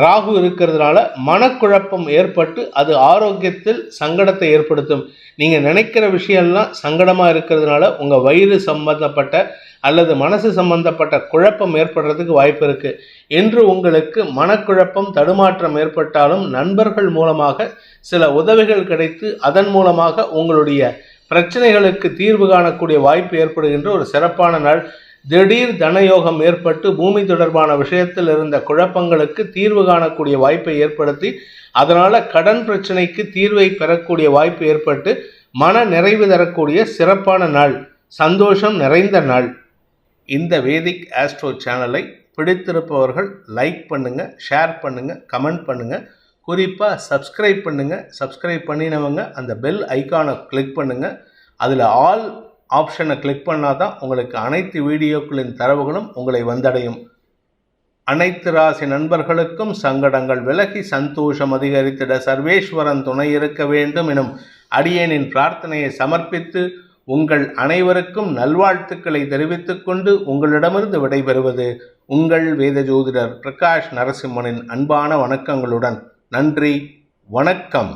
ராகு இருக்கிறதுனால மனக்குழப்பம் ஏற்பட்டு அது ஆரோக்கியத்தில் சங்கடத்தை ஏற்படுத்தும். நீங்கள் நினைக்கிற விஷயம்லாம் சங்கடமாக இருக்கிறதுனால உங்கள் வயிறு சம்பந்தப்பட்ட அல்லது மனசு சம்பந்தப்பட்ட குழப்பம் ஏற்படுறதுக்கு வாய்ப்பு இருக்கு. என்று உங்களுக்கு மனக்குழப்பம், தடுமாற்றம் ஏற்பட்டாலும் நண்பர்கள் மூலமாக சில உதவிகள் கிடைத்து அதன் மூலமாக உங்களுடைய பிரச்சனைகளுக்கு தீர்வு காணக்கூடிய வாய்ப்பு ஏற்படுகின்ற ஒரு சிறப்பான நாள். திடீர் தனயோகம் ஏற்பட்டு பூமி தொடர்பான விஷயத்தில் இருந்த குழப்பங்களுக்கு தீர்வு காணக்கூடிய வாய்ப்பை ஏற்படுத்தி அதனால் கடன் பிரச்சனைக்கு தீர்வை பெறக்கூடிய வாய்ப்பு ஏற்பட்டு மன நிறைவு தரக்கூடிய சிறப்பான நாள். சந்தோஷம் நிறைந்த நாள். இந்த வேதிக் ஆஸ்ட்ரோ சேனலை பிடித்திருப்பவர்கள் லைக் பண்ணுங்கள், ஷேர் பண்ணுங்கள், கமெண்ட் பண்ணுங்கள். குறிப்பாக சப்ஸ்கிரைப் பண்ணுங்கள். சப்ஸ்கிரைப் பண்ணினவங்க அந்த பெல் ஐக்கானை கிளிக் பண்ணுங்கள். அதில் ஆல் ஆப்ஷனை கிளிக் பண்ணால் தான் உங்களுக்கு அனைத்து வீடியோக்களின் தரவுகளும் உங்களை வந்தடையும். அனைத்து ராசி நண்பர்களுக்கும் சங்கடங்கள் விலகி சந்தோஷம் அதிகரித்திட சர்வேஸ்வரன் துணை இருக்க வேண்டும் எனும் அடியேனின் பிரார்த்தனையை சமர்ப்பித்து உங்கள் அனைவருக்கும் நல்வாழ்த்துக்களை தெரிவித்துக் கொண்டு உங்களிடமிருந்து விடைபெறுவது உங்கள் வேத ஜோதிடர் பிரகாஷ் நரசிம்மனின் அன்பான வணக்கங்களுடன். நன்றி, வணக்கம்.